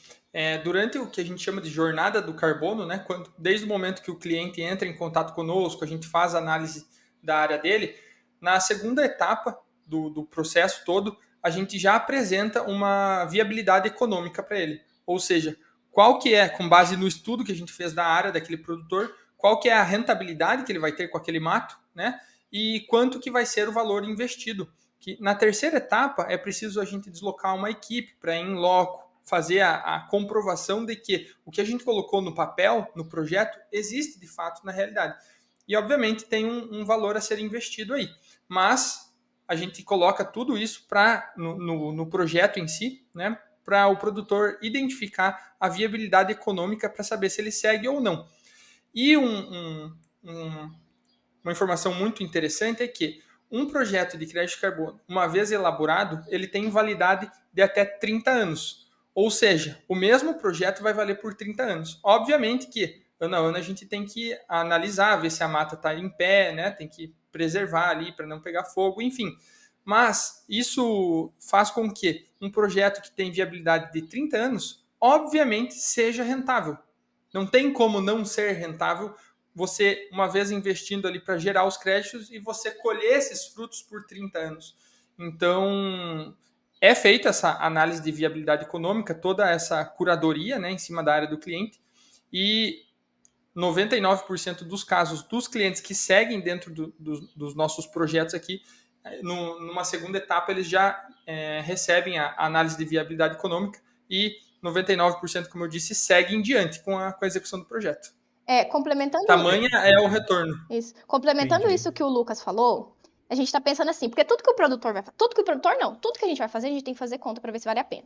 Durante o que a gente chama de jornada do carbono, né, desde o momento que o cliente entra em contato conosco, a gente faz a análise da área dele, na segunda etapa do processo todo, a gente já apresenta uma viabilidade econômica para ele. Ou seja, qual que é, com base no estudo que a gente fez da área daquele produtor, qual que é a rentabilidade que ele vai ter com aquele mato, né? E quanto que vai ser o valor investido. Que na terceira etapa é preciso a gente deslocar uma equipe para ir em loco, fazer a comprovação de que o que a gente colocou no papel, no projeto, existe de fato na realidade. E obviamente tem um valor a ser investido aí. Mas a gente coloca tudo isso no projeto em si, né? Para o produtor identificar a viabilidade econômica para saber se ele segue ou não. E uma informação muito interessante é que um projeto de crédito de carbono, uma vez elaborado, ele tem validade de até 30 anos. Ou seja, o mesmo projeto vai valer por 30 anos. Obviamente que ano a ano a gente tem que analisar, ver se a mata está em pé, né? Tem que preservar ali para não pegar fogo, enfim. Mas isso faz com que um projeto que tem viabilidade de 30 anos, obviamente, seja rentável. Não tem como não ser rentável você, uma vez investindo ali para gerar os créditos e você colher esses frutos por 30 anos. Então, é feita essa análise de viabilidade econômica, toda essa curadoria, né, em cima da área do cliente, e 99% dos casos dos clientes que seguem dentro dos nossos projetos aqui, numa segunda etapa, eles já recebem a análise de viabilidade econômica e 99%, como eu disse, seguem em diante com a execução do projeto. Complementando Tamanha é o retorno. isso, complementando Entendi. isso que o Lucas falou, a gente está pensando assim, porque tudo que o produtor vai fazer, tudo que a gente vai fazer, a gente tem que fazer conta para ver se vale a pena.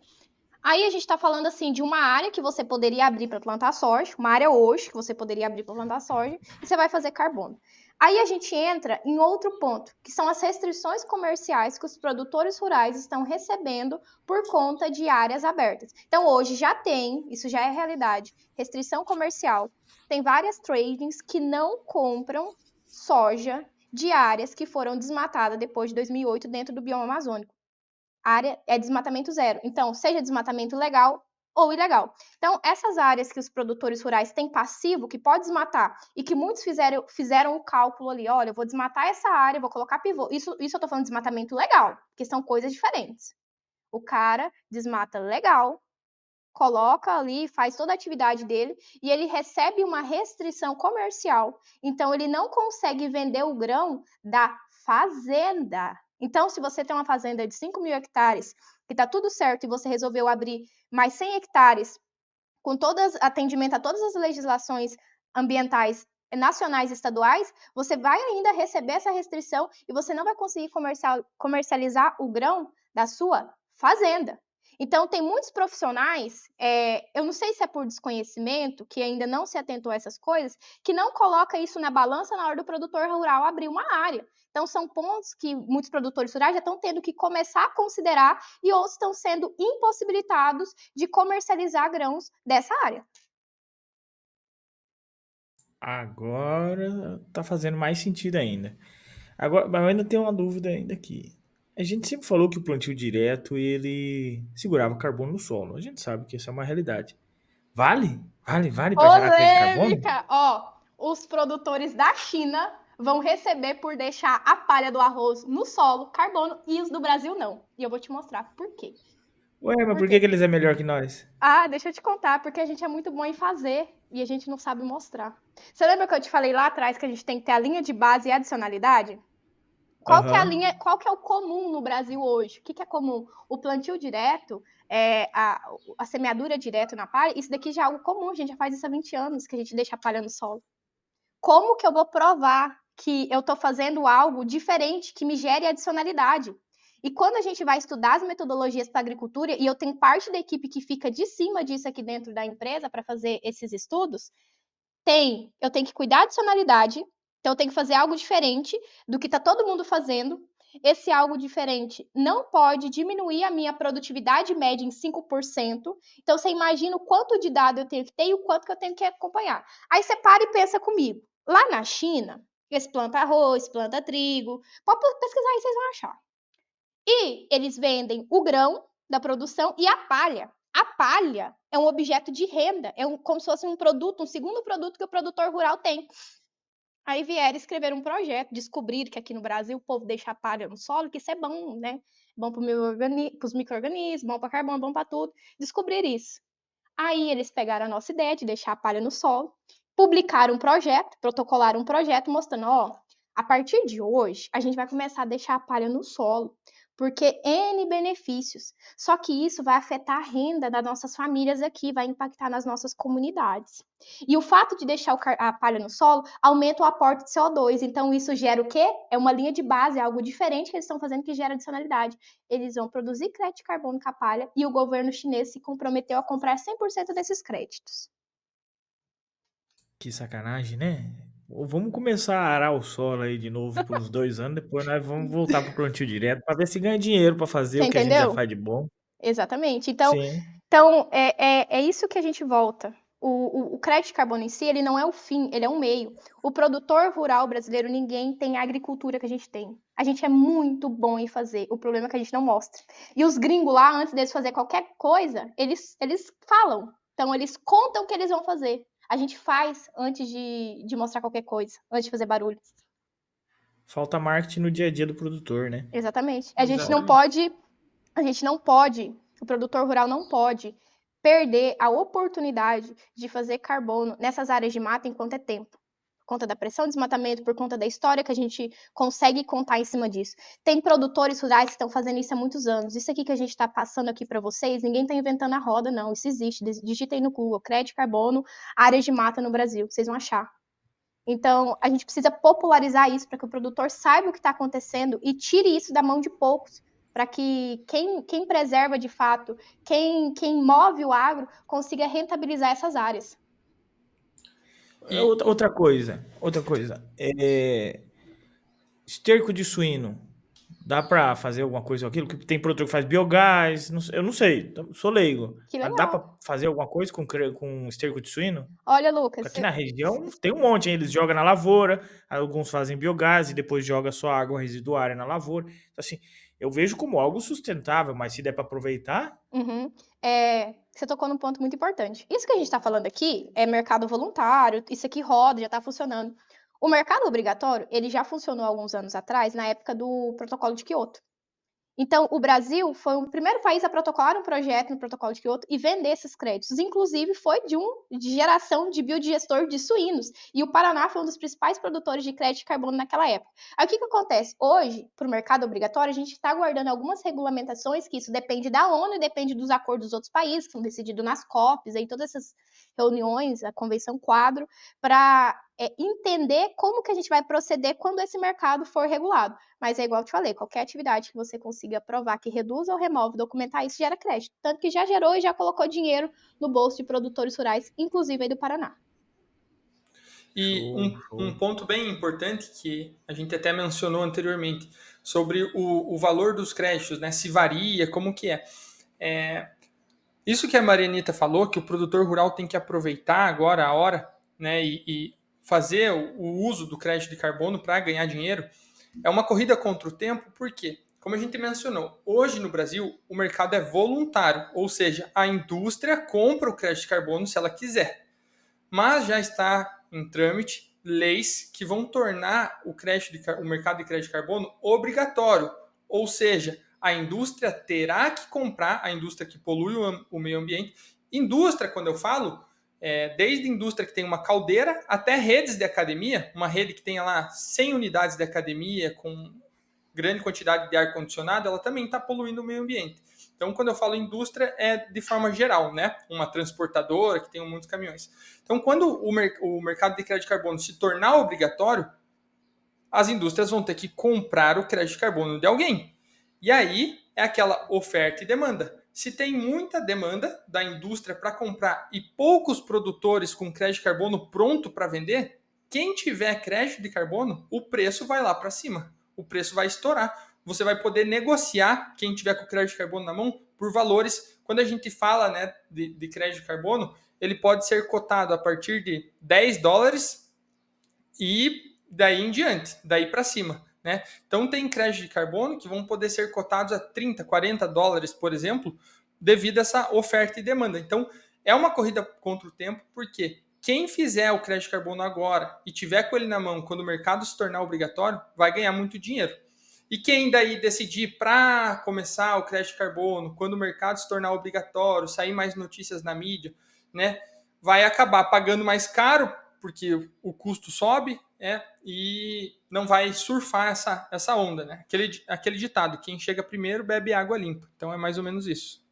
Aí a gente está falando assim de uma área que você poderia abrir para plantar soja, uma área hoje que você poderia abrir para plantar soja, e você vai fazer carbono. Aí a gente entra em outro ponto, que são as restrições comerciais que os produtores rurais estão recebendo por conta de áreas abertas. Então hoje já tem, isso já é realidade, restrição comercial. Tem várias tradings que não compram soja de áreas que foram desmatadas depois de 2008 dentro do bioma amazônico. A área é desmatamento zero. Então, seja desmatamento legal ou ilegal. Então, essas áreas que os produtores rurais têm passivo, que pode desmatar, e que muitos fizeram o cálculo ali, olha, eu vou desmatar essa área, vou colocar pivô. Isso eu tô falando de desmatamento legal, porque são coisas diferentes. O cara desmata legal, coloca ali, faz toda a atividade dele, e ele recebe uma restrição comercial. Então, ele não consegue vender o grão da fazenda. Então, se você tem uma fazenda de 5 mil hectares, que está tudo certo, e você resolveu abrir mais 100 hectares, com atendimento a todas as legislações ambientais nacionais e estaduais, você vai ainda receber essa restrição e você não vai conseguir comercializar o grão da sua fazenda. Então, tem muitos profissionais, eu não sei se é por desconhecimento, que ainda não se atentou a essas coisas, que não coloca isso na balança na hora do produtor rural abrir uma área. Então, são pontos que muitos produtores rurais já estão tendo que começar a considerar e outros estão sendo impossibilitados de comercializar grãos dessa área. Agora tá fazendo mais sentido ainda. Agora, mas eu ainda tenho uma dúvida ainda aqui. A gente sempre falou que o plantio direto ele segurava carbono no solo. A gente sabe que isso é uma realidade. Vale? Vale para gerar crédito de carbono? Polêmica! Ó, os produtores da China vão receber por deixar a palha do arroz no solo, carbono, e os do Brasil não. E eu vou te mostrar por quê. Ué, mas por que eles é melhor que nós? Ah, deixa eu te contar, porque a gente é muito bom em fazer e a gente não sabe mostrar. Você lembra que eu te falei lá atrás que a gente tem que ter a linha de base e a adicionalidade? Qual que é a Aham. linha, qual que é o comum no Brasil hoje? O que é comum? O plantio direto, a semeadura direto na palha, isso daqui já é algo comum, a gente já faz isso há 20 anos, que a gente deixa a palha no solo. Como que eu vou provar que eu estou fazendo algo diferente, que me gere adicionalidade? E quando a gente vai estudar as metodologias para a agricultura, e eu tenho parte da equipe que fica de cima disso aqui dentro da empresa para fazer esses estudos, eu tenho que cuidar da adicionalidade, então eu tenho que fazer algo diferente do que está todo mundo fazendo. Esse algo diferente não pode diminuir a minha produtividade média em 5%. Então você imagina o quanto de dado eu tenho que ter e o quanto que eu tenho que acompanhar. Aí você para e pensa comigo. Lá na China, eles plantam arroz, plantam trigo. Pode pesquisar aí, vocês vão achar. E eles vendem o grão da produção e a palha. A palha é um objeto de renda, como se fosse um produto, um segundo produto que o produtor rural tem. Aí vieram escrever um projeto, descobrir que aqui no Brasil o povo deixa a palha no solo, que isso é bom, né? Bom para os micro-organismos, bom para carbono, bom para tudo. Descobrir isso. Aí eles pegaram a nossa ideia de deixar a palha no solo, publicaram um projeto, protocolaram um projeto mostrando, ó, a partir de hoje a gente vai começar a deixar a palha no solo, porque N benefícios. Só que isso vai afetar a renda das nossas famílias aqui, vai impactar nas nossas comunidades. E o fato de deixar a palha no solo aumenta o aporte de CO2. Então, isso gera o quê? É uma linha de base, é algo diferente que eles estão fazendo que gera adicionalidade. Eles vão produzir crédito de carbono com a palha e o governo chinês se comprometeu a comprar 100% desses créditos. Que sacanagem, né? Vamos começar a arar o solo aí de novo por uns 2 anos, depois nós vamos voltar pro plantio direto para ver se ganha dinheiro para fazer Você o que a gente já entendeu? faz de bom. Exatamente. Sim. Então é isso que a gente volta. O crédito de carbono em si, ele não é o fim, ele é um meio. O produtor rural brasileiro, ninguém tem a agricultura que a gente tem. A gente é muito bom em fazer, o problema é que a gente não mostra. E os gringos lá, antes deles fazer qualquer coisa, eles falam. Então, eles contam o que eles vão fazer. A gente faz antes de mostrar qualquer coisa, antes de fazer barulho. Falta marketing no dia a dia do produtor, né? Exatamente. A gente Exatamente. não pode, o produtor rural não pode perder a oportunidade de fazer carbono nessas áreas de mata enquanto é tempo. Por conta da pressão de desmatamento, por conta da história que a gente consegue contar em cima disso. Tem produtores rurais que estão fazendo isso há muitos anos. Isso aqui que a gente está passando aqui para vocês, ninguém está inventando a roda, não. Isso existe. Digitem no Google, crédito de carbono, áreas de mata no Brasil. Vocês vão achar. Então, a gente precisa popularizar isso para que o produtor saiba o que está acontecendo e tire isso da mão de poucos, para que quem preserva de fato, quem move o agro, consiga rentabilizar essas áreas. Outra coisa. Esterco de suíno. Dá pra fazer alguma coisa com aquilo? Que tem produtor que faz biogás, eu não sei, sou leigo. Que Mas dá pra legal. fazer alguma coisa com esterco de suíno? Olha, Porque Lucas, aqui na região tem um monte, hein? Eles jogam na lavoura, alguns fazem biogás e depois joga só água residuária na lavoura. Então, assim, eu vejo como algo sustentável, mas se der pra aproveitar, Uhum. Você tocou num ponto muito importante. Isso que a gente está falando aqui é mercado voluntário, isso aqui roda, já está funcionando. O mercado obrigatório, ele já funcionou há alguns anos atrás, na época do Protocolo de Quioto. Então, o Brasil foi o primeiro país a protocolar um projeto no Protocolo de Quioto e vender esses créditos. Inclusive, foi de geração de biodigestor de suínos. E o Paraná foi um dos principais produtores de crédito de carbono naquela época. Aí, o que acontece? Hoje, para o mercado obrigatório, a gente está aguardando algumas regulamentações, que isso depende da ONU e depende dos acordos dos outros países, que são decididos nas COPs, aí todas essas reuniões, a Convenção Quadro, para entender como que a gente vai proceder quando esse mercado for regulado. Mas é igual eu te falei, qualquer atividade que você consiga provar que reduz ou remove, documentar isso, gera crédito. Tanto que já gerou e já colocou dinheiro no bolso de produtores rurais, inclusive aí do Paraná. E um show. ponto bem importante que a gente até mencionou anteriormente sobre o valor dos créditos, né? Se varia, como que é. Isso que a Marianita falou, que o produtor rural tem que aproveitar agora a hora, né? E fazer o uso do crédito de carbono para ganhar dinheiro, é uma corrida contra o tempo, porque, como a gente mencionou, hoje no Brasil o mercado é voluntário, ou seja, a indústria compra o crédito de carbono se ela quiser. Mas já está em trâmite leis que vão tornar o mercado de crédito de carbono obrigatório, ou seja, a indústria terá que comprar, a indústria que polui o meio ambiente. Indústria, quando eu falo, desde indústria que tem uma caldeira até redes de academia, uma rede que tenha lá 100 unidades de academia com grande quantidade de ar-condicionado, ela também está poluindo o meio ambiente. Então, quando eu falo indústria, é de forma geral, né? Uma transportadora que tem muitos caminhões. Então, quando o mercado de crédito de carbono se tornar obrigatório, as indústrias vão ter que comprar o crédito de carbono de alguém. E aí é aquela oferta e demanda. Se tem muita demanda da indústria para comprar e poucos produtores com crédito de carbono pronto para vender, quem tiver crédito de carbono, o preço vai lá para cima. O preço vai estourar. Você vai poder negociar, quem tiver com crédito de carbono na mão, por valores. Quando a gente fala, né, de crédito de carbono, ele pode ser cotado a partir de $10 e daí em diante, daí para cima. Né? Então, tem crédito de carbono que vão poder ser cotados a $30, $40, por exemplo, devido a essa oferta e demanda. Então, é uma corrida contra o tempo, porque quem fizer o crédito de carbono agora e tiver com ele na mão quando o mercado se tornar obrigatório, vai ganhar muito dinheiro. E quem daí decidir para começar o crédito de carbono, quando o mercado se tornar obrigatório, sair mais notícias na mídia, né, vai acabar pagando mais caro, porque o custo sobe, e não vai surfar essa onda, né? Aquele ditado, quem chega primeiro bebe água limpa. Então é mais ou menos isso.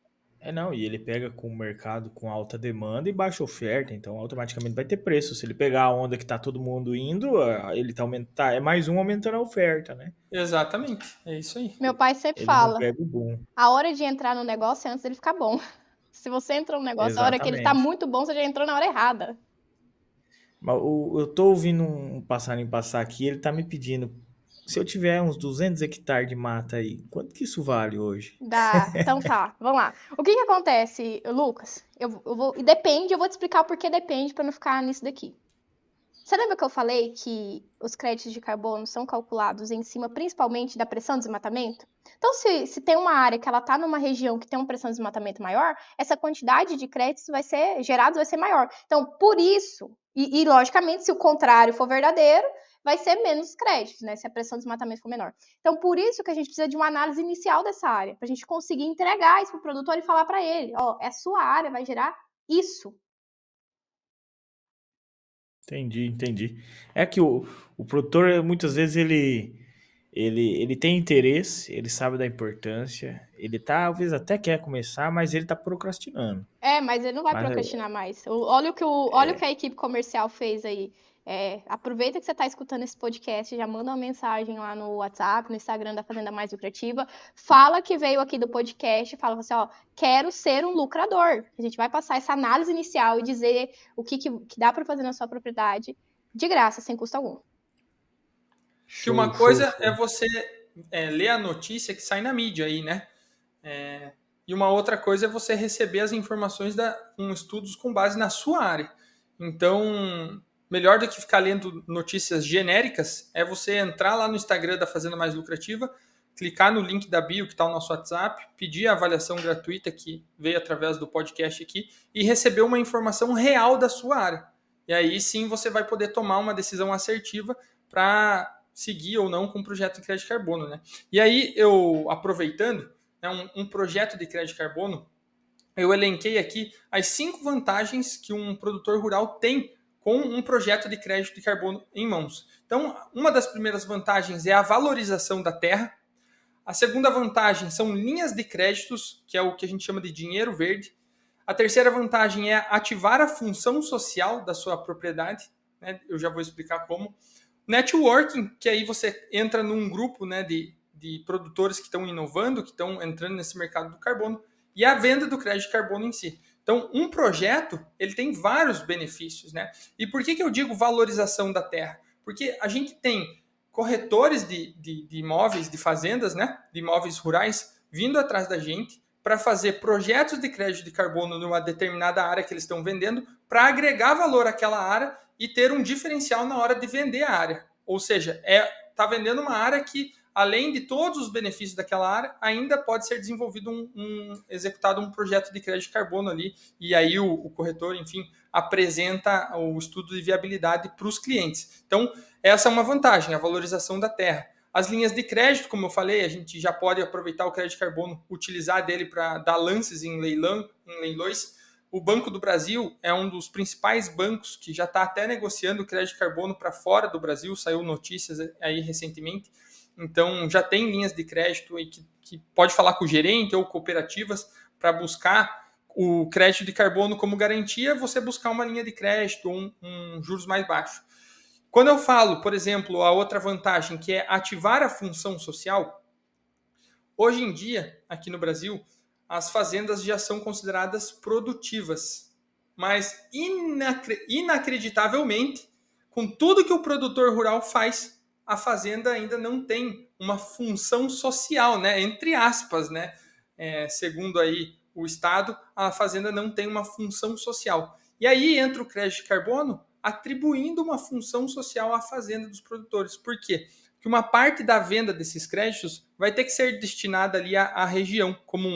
Não, e ele pega com o mercado com alta demanda e baixa oferta, então automaticamente vai ter preço. Se ele pegar a onda que tá todo mundo indo, ele tá aumentando, é mais um aumentando a oferta, né? Exatamente, é isso aí. Meu pai sempre Ele não fala, pega o boom. a hora de entrar no negócio é antes dele ficar bom. Se você entrou no negócio, a hora que ele tá Exatamente. muito bom, você já entrou na hora errada. Mas eu tô ouvindo um passarinho passar aqui, ele tá me pedindo se eu tiver uns 200 hectares de mata aí, quanto que isso vale hoje? Dá. Então tá, vamos lá. O que acontece, Lucas? Eu vou. E depende, eu vou te explicar o porquê depende para não ficar nisso daqui. Você lembra que eu falei que os créditos de carbono são calculados em cima principalmente da pressão de desmatamento? Então, se tem uma área que ela está numa região que tem uma pressão de desmatamento maior, essa quantidade de créditos vai ser maior. Então, por isso, e logicamente, se o contrário for verdadeiro, vai ser menos créditos, né? Se a pressão de desmatamento for menor. Então, por isso que a gente precisa de uma análise inicial dessa área, para a gente conseguir entregar isso para o produtor e falar para ele, ó, a sua área vai gerar isso. Entendi. É que o produtor, muitas vezes, ele tem interesse, ele sabe da importância, ele talvez até quer começar, mas ele tá procrastinando. Mas ele não vai Mas, procrastinar mais. Olha o que a equipe comercial fez aí. Aproveita que você está escutando esse podcast, já manda uma mensagem lá no WhatsApp, no Instagram da Fazenda Mais Lucrativa, fala que veio aqui do podcast, fala assim, ó, quero ser um lucrador. A gente vai passar essa análise inicial e dizer o que dá para fazer na sua propriedade de graça, sem custo algum. Que uma coisa é você ler a notícia que sai na mídia aí, né? E uma outra coisa é você receber as informações com estudos com base na sua área. Então, melhor do que ficar lendo notícias genéricas é você entrar lá no Instagram da Fazenda Mais Lucrativa, clicar no link da bio que está o nosso WhatsApp, pedir a avaliação gratuita que veio através do podcast aqui e receber uma informação real da sua área. E aí sim você vai poder tomar uma decisão assertiva para seguir ou não com o projeto de crédito de carbono, né? E aí, eu aproveitando, um projeto de crédito de carbono, eu elenquei aqui as 5 vantagens que um produtor rural tem com um projeto de crédito de carbono em mãos. Então, uma das primeiras vantagens é a valorização da terra. A segunda vantagem são linhas de créditos, que é o que a gente chama de dinheiro verde. A terceira vantagem é ativar a função social da sua propriedade, né? Eu já vou explicar como. Networking, que aí você entra num grupo, né, de produtores que estão inovando, que estão entrando nesse mercado do carbono, e a venda do crédito de carbono em si. Então, um projeto, ele tem vários benefícios, né? E por que eu digo valorização da terra? Porque a gente tem corretores de imóveis, de fazendas, né, de imóveis rurais, vindo atrás da gente para fazer projetos de crédito de carbono numa determinada área que eles estão vendendo, para agregar valor àquela área e ter um diferencial na hora de vender a área. Ou seja, está vendendo uma área que, além de todos os benefícios daquela área, ainda pode ser desenvolvido executado um projeto de crédito de carbono ali, e aí o corretor, enfim, apresenta o estudo de viabilidade para os clientes. Então, essa é uma vantagem, a valorização da terra. As linhas de crédito, como eu falei, a gente já pode aproveitar o crédito de carbono, utilizar dele para dar lances em leilões. O Banco do Brasil é um dos principais bancos que já está até negociando o crédito de carbono para fora do Brasil, saiu notícias aí recentemente. Então, já tem linhas de crédito aí que pode falar com o gerente ou cooperativas para buscar o crédito de carbono como garantia, você buscar uma linha de crédito ou um juros mais baixo. Quando eu falo, por exemplo, a outra vantagem, que é ativar a função social, hoje em dia, aqui no Brasil, as fazendas já são consideradas produtivas, mas inacreditavelmente, com tudo que o produtor rural faz, a fazenda ainda não tem uma função social, né? Entre aspas, né? Segundo aí o Estado, a fazenda não tem uma função social. E aí entra o crédito de carbono atribuindo uma função social à fazenda dos produtores. Por quê? Porque uma parte da venda desses créditos vai ter que ser destinada ali à região, como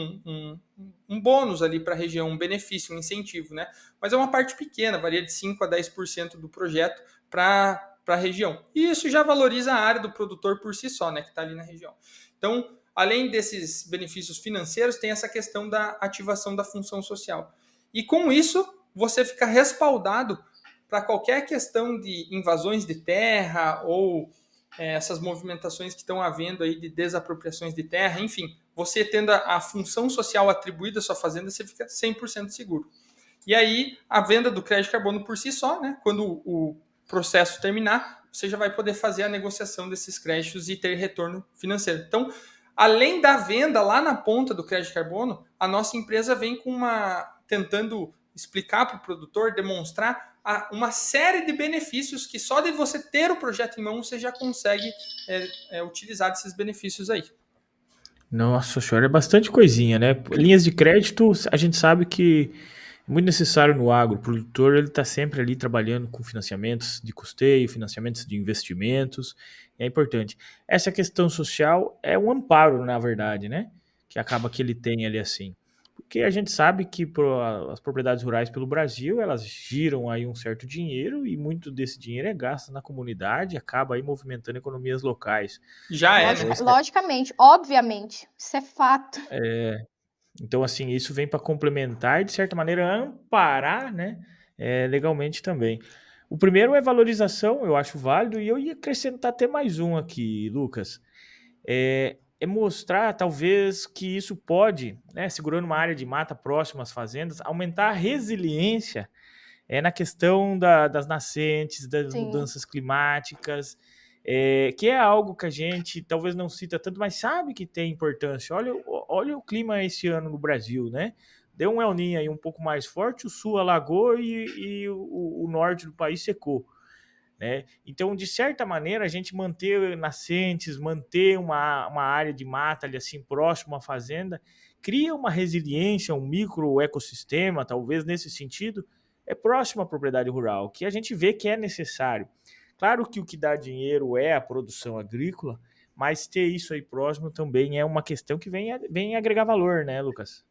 um bônus ali para a região, um benefício, um incentivo, né? Mas é uma parte pequena, varia de 5% a 10% do projeto para a região. E isso já valoriza a área do produtor por si só, né? Que está ali na região. Então, além desses benefícios financeiros, tem essa questão da ativação da função social. E com isso, você fica respaldado para qualquer questão de invasões de terra ou essas movimentações que estão havendo aí de desapropriações de terra, enfim, você tendo a função social atribuída à sua fazenda, você fica 100% seguro. E aí, a venda do crédito de carbono por si só, né, quando o processo terminar, você já vai poder fazer a negociação desses créditos e ter retorno financeiro. Então, além da venda lá na ponta do crédito de carbono, a nossa empresa vem tentando explicar para o produtor, demonstrar uma série de benefícios que só de você ter o projeto em mão você já consegue utilizar desses benefícios aí. Nossa senhora, é bastante coisinha, né? Linhas de crédito, a gente sabe que é muito necessário no agro. O produtor ele está sempre ali trabalhando com financiamentos de custeio, financiamentos de investimentos. É importante. Essa questão social é um amparo, na verdade, né? Que acaba que ele tem ali assim. Porque a gente sabe que as propriedades rurais pelo Brasil, elas giram aí um certo dinheiro e muito desse dinheiro é gasto na comunidade, acaba aí movimentando economias locais. Já é, Então, né? Logicamente, obviamente, isso é fato. Então, assim, isso vem para complementar e, de certa maneira, amparar, né, legalmente também. O primeiro é valorização, eu acho válido, e eu ia acrescentar até mais um aqui, Lucas. É mostrar, talvez, que isso pode, né, segurando uma área de mata próxima às fazendas, aumentar a resiliência na questão das nascentes, das Sim. mudanças climáticas, que é algo que a gente talvez não cita tanto, mas sabe que tem importância. Olha o clima esse ano no Brasil, né? Deu um El Niño aí um pouco mais forte, o sul alagou e o norte do país secou. Né? Então, de certa maneira, a gente manter nascentes, manter uma área de mata ali assim próximo à fazenda, cria uma resiliência, um micro ecossistema, talvez nesse sentido, é próximo à propriedade rural, que a gente vê que é necessário. Claro que o que dá dinheiro é a produção agrícola, mas ter isso aí próximo também é uma questão que vem agregar valor, né, Lucas?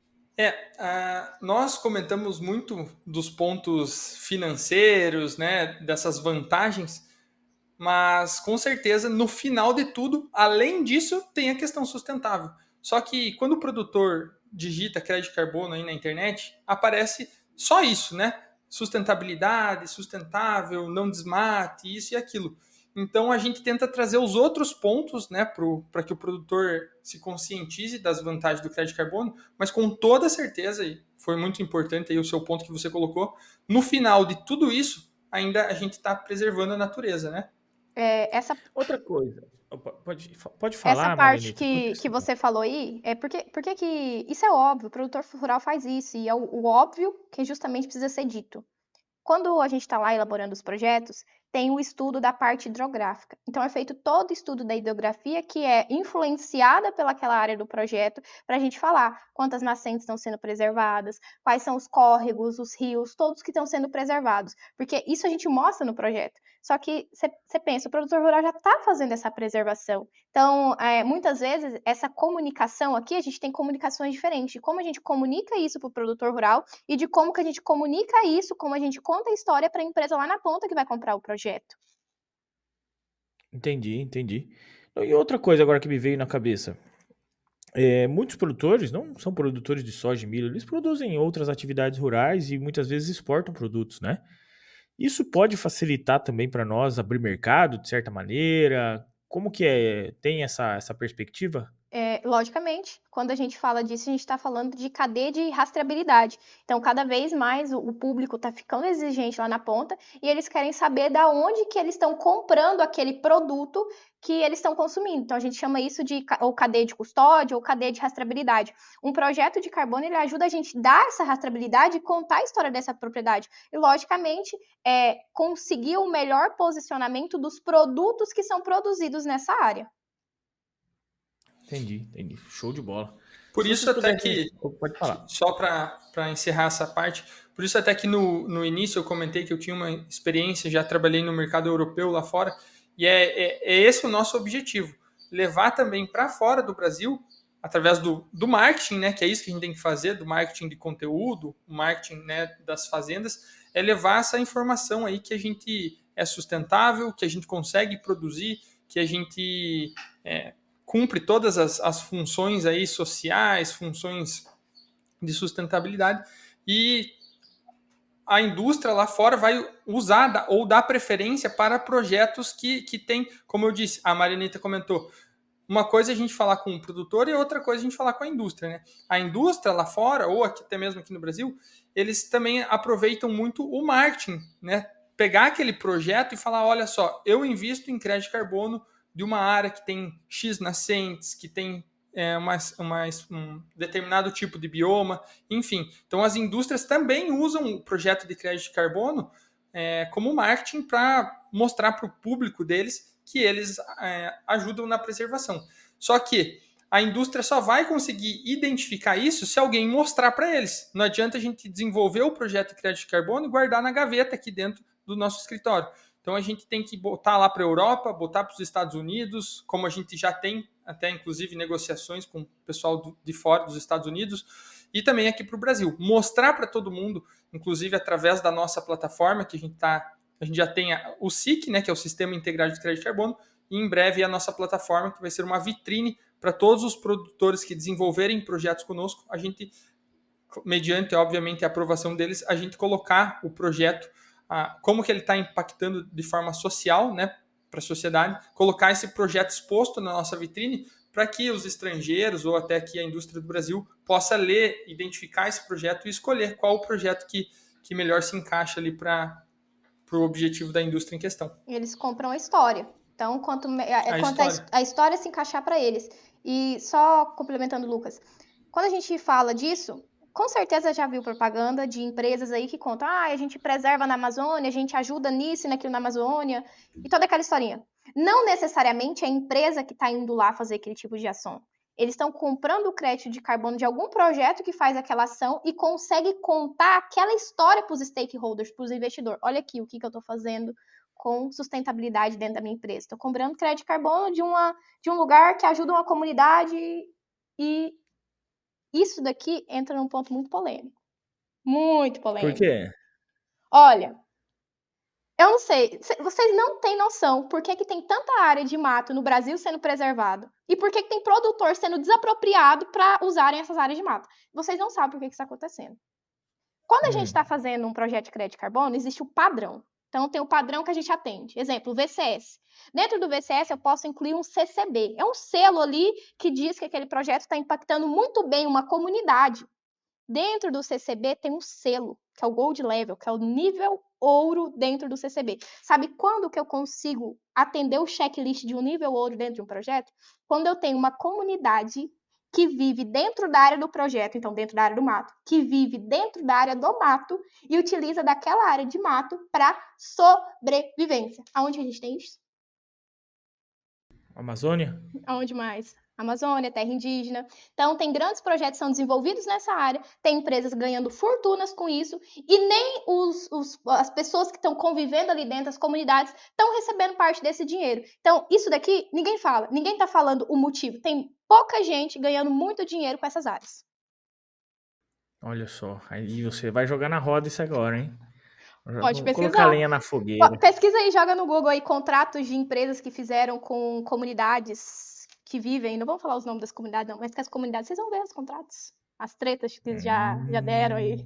Nós comentamos muito dos pontos financeiros, né, dessas vantagens, mas com certeza no final de tudo, além disso, tem a questão sustentável. Só que quando o produtor digita crédito de carbono aí na internet, aparece só isso, né? Sustentabilidade, sustentável, não desmate, isso e aquilo. Então a gente tenta trazer os outros pontos, né, para que o produtor se conscientize das vantagens do crédito de carbono, mas com toda certeza, e foi muito importante aí o seu ponto que você colocou, no final de tudo isso, ainda a gente está preservando a natureza, né? Essa Outra coisa, pode Essa falar, parte Marinita, que você falou aí, porque que isso é óbvio, o produtor rural faz isso, e é o óbvio que justamente precisa ser dito. Quando a gente está lá elaborando os projetos, tem o estudo da parte hidrográfica. Então, é feito todo o estudo da hidrografia que é influenciada pelaquela área do projeto, para a gente falar quantas nascentes estão sendo preservadas, quais são os córregos, os rios, todos que estão sendo preservados. Porque isso a gente mostra no projeto. Só que você pensa, o produtor rural já está fazendo essa preservação. Então, muitas vezes, essa comunicação aqui, a gente tem comunicações diferentes. De como a gente comunica isso para o produtor rural e de como que a gente comunica isso, como a gente conta a história para a empresa lá na ponta que vai comprar o projeto. Entendi. E outra coisa agora que me veio na cabeça. Muitos produtores não são produtores de soja e milho, eles produzem outras atividades rurais e muitas vezes exportam produtos, né? Isso pode facilitar também para nós abrir mercado, de certa maneira? Como que é? Tem essa perspectiva? Logicamente, quando a gente fala disso, a gente está falando de cadeia de rastreabilidade. Então, cada vez mais o público está ficando exigente lá na ponta e eles querem saber da onde que eles estão comprando aquele produto que eles estão consumindo. Então, a gente chama isso de ou cadeia de custódia ou cadeia de rastreabilidade. Um projeto de carbono, ele ajuda a gente a dar essa rastreabilidade e contar a história dessa propriedade. E, logicamente, conseguir o melhor posicionamento dos produtos que são produzidos nessa área. Entendi. Show de bola. Por Se isso vocês até pudessem... que, Pode falar. só para encerrar essa parte, por isso até que no início eu comentei que eu tinha uma experiência, já trabalhei no mercado europeu lá fora, e é esse o nosso objetivo, levar também para fora do Brasil, através do marketing, né, que é isso que a gente tem que fazer, do marketing de conteúdo, o marketing, né, das fazendas, é levar essa informação aí que a gente é sustentável, que a gente consegue produzir, que a gente cumpre todas as funções aí sociais, funções de sustentabilidade, e a indústria lá fora vai usar ou dar preferência para projetos que tem, como eu disse, a Marianita comentou, uma coisa é a gente falar com o produtor e outra coisa é a gente falar com a indústria, né? A indústria lá fora, ou aqui, até mesmo aqui no Brasil, eles também aproveitam muito o marketing, né? Pegar aquele projeto e falar, olha só, eu invisto em crédito de carbono de uma área que tem X nascentes, que tem um determinado tipo de bioma, enfim. Então as indústrias também usam o projeto de crédito de carbono como marketing para mostrar para o público deles que eles ajudam na preservação. Só que a indústria só vai conseguir identificar isso se alguém mostrar para eles. Não adianta a gente desenvolver o projeto de crédito de carbono e guardar na gaveta aqui dentro do nosso escritório. Então a gente tem que botar lá para a Europa, botar para os Estados Unidos, como a gente já tem até inclusive negociações com o pessoal de fora dos Estados Unidos, e também aqui para o Brasil. Mostrar para todo mundo, inclusive através da nossa plataforma, que a gente já tem o SIC, né, que é o Sistema Integrado de Crédito de Carbono, e em breve a nossa plataforma, que vai ser uma vitrine para todos os produtores que desenvolverem projetos conosco, a gente, mediante, obviamente, a aprovação deles, a gente colocar o projeto, como que ele está impactando de forma social, né, para a sociedade, colocar esse projeto exposto na nossa vitrine para que os estrangeiros ou até aqui a indústria do Brasil possa ler, identificar esse projeto e escolher qual o projeto que melhor se encaixa ali para o objetivo da indústria em questão. Eles compram a história. Então, quanto a história se encaixar para eles. E só complementando, Lucas, quando a gente fala disso, com certeza já viu propaganda de empresas aí que contam, a gente preserva na Amazônia, a gente ajuda nisso e naquilo na Amazônia, e toda aquela historinha. Não necessariamente é a empresa que está indo lá fazer aquele tipo de ação. Eles estão comprando o crédito de carbono de algum projeto que faz aquela ação e consegue contar aquela história para os stakeholders, para os investidores. Olha aqui o que eu estou fazendo com sustentabilidade dentro da minha empresa. Estou comprando crédito de carbono de um lugar que ajuda uma comunidade, e isso daqui entra num ponto muito polêmico. Muito polêmico. Por quê? Olha, eu não sei, vocês não têm noção por que tem tanta área de mato no Brasil sendo preservado e por que tem produtor sendo desapropriado para usarem essas áreas de mato. Vocês não sabem por que isso está acontecendo. Quando a gente está fazendo um projeto de crédito de carbono, existe o padrão. Então, tem o padrão que a gente atende. Exemplo, o VCS. Dentro do VCS, eu posso incluir um CCB. É um selo ali que diz que aquele projeto está impactando muito bem uma comunidade. Dentro do CCB tem um selo, que é o Gold Level, que é o nível ouro dentro do CCB. Sabe quando que eu consigo atender o checklist de um nível ouro dentro de um projeto? Quando eu tenho uma comunidade que vive dentro da área do projeto, então dentro da área do mato, que vive dentro da área do mato e utiliza daquela área de mato para sobrevivência. Aonde a gente tem isso? Amazônia? Aonde mais? Amazônia, terra indígena. Então, tem grandes projetos que são desenvolvidos nessa área, tem empresas ganhando fortunas com isso, e nem as pessoas que estão convivendo ali dentro, as comunidades, estão recebendo parte desse dinheiro. Então, isso daqui, ninguém fala, ninguém está falando o motivo. Tem pouca gente ganhando muito dinheiro com essas áreas. Olha só, aí você vai jogar na roda isso agora, hein? Pode pesquisar. Colocar lenha na fogueira. Pesquisa aí, joga no Google aí, contratos de empresas que fizeram com comunidades que vivem, não vamos falar os nomes das comunidades não, mas que as comunidades, vocês vão ver os contratos, as tretas que eles já deram aí.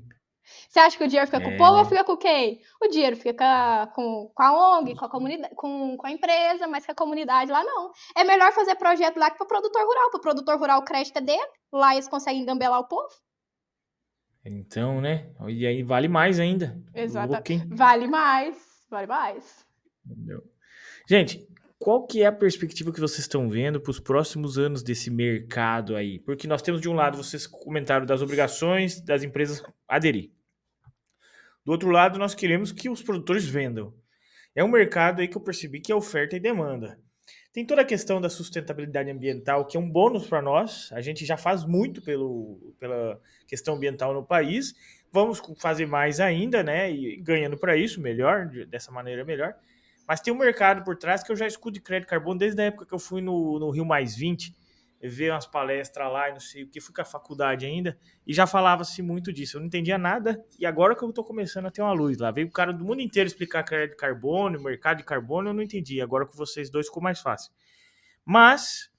Você acha que o dinheiro fica com o povo ou fica com quem? O dinheiro fica com a ONG, com a comunidade, com a empresa, mas com a comunidade lá não. É melhor fazer projeto lá que para o produtor rural. Para o produtor rural o crédito é dele, lá eles conseguem engambelar o povo. Então, né? E aí vale mais ainda. Exatamente. Vale mais. Entendeu? Gente, qual que é a perspectiva que vocês estão vendo para os próximos anos desse mercado aí? Porque nós temos de um lado, vocês comentaram das obrigações das empresas aderir. Do outro lado, nós queremos que os produtores vendam. É um mercado aí que eu percebi que é oferta e demanda. Tem toda a questão da sustentabilidade ambiental, que é um bônus para nós. A gente já faz muito pela questão ambiental no país. Vamos fazer mais ainda, né? E ganhando para isso, melhor, dessa maneira melhor. Mas tem um mercado por trás que eu já escuto de crédito de carbono desde a época que eu fui no Rio Mais 20, ver umas palestras lá e não sei o que, fui com a faculdade ainda, e já falava-se muito disso. Eu não entendia nada, e agora que eu tô começando a ter uma luz lá. Veio o cara do mundo inteiro explicar crédito de carbono, mercado de carbono, eu não entendi. Agora com vocês dois ficou mais fácil. Mas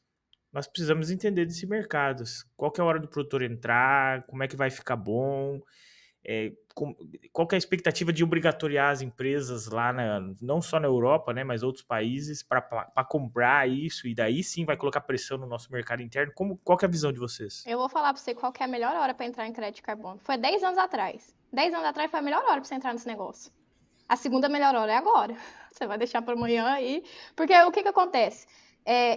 nós precisamos entender desse mercado. Qual que é a hora do produtor entrar, como é que vai ficar bom, qual que é a expectativa de obrigatoriar as empresas lá, não só na Europa, né, mas outros países, para comprar isso, e daí sim vai colocar pressão no nosso mercado interno. Qual que é a visão de vocês? Eu vou falar para você qual que é a melhor hora para entrar em crédito de carbono. Foi 10 anos atrás. 10 anos atrás foi a melhor hora para você entrar nesse negócio. A segunda melhor hora é agora. Você vai deixar para amanhã aí. Porque o que acontece?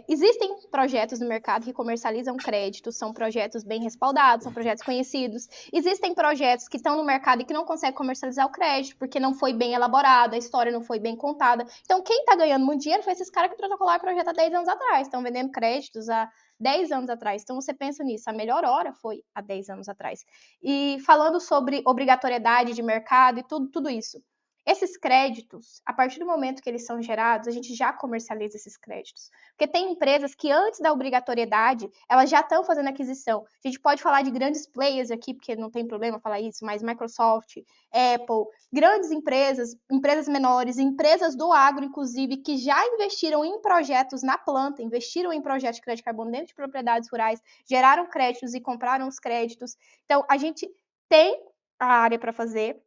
Existem projetos no mercado que comercializam créditos, são projetos bem respaldados, são projetos conhecidos. Existem projetos que estão no mercado e que não conseguem comercializar o crédito porque não foi bem elaborado, a história não foi bem contada. Então, quem está ganhando muito dinheiro foi esses caras que protocolaram o projeto há 10 anos atrás, estão vendendo créditos há 10 anos atrás. Então, você pensa nisso, a melhor hora foi há 10 anos atrás. E falando sobre obrigatoriedade de mercado e tudo isso. Esses créditos, a partir do momento que eles são gerados, a gente já comercializa esses créditos. Porque tem empresas que antes da obrigatoriedade, elas já estão fazendo aquisição. A gente pode falar de grandes players aqui, porque não tem problema falar isso, mas Microsoft, Apple, grandes empresas, empresas menores, empresas do agro, inclusive, que já investiram em projetos na planta, investiram em projetos de crédito de carbono dentro de propriedades rurais, geraram créditos e compraram os créditos. Então, a gente tem a área para fazer,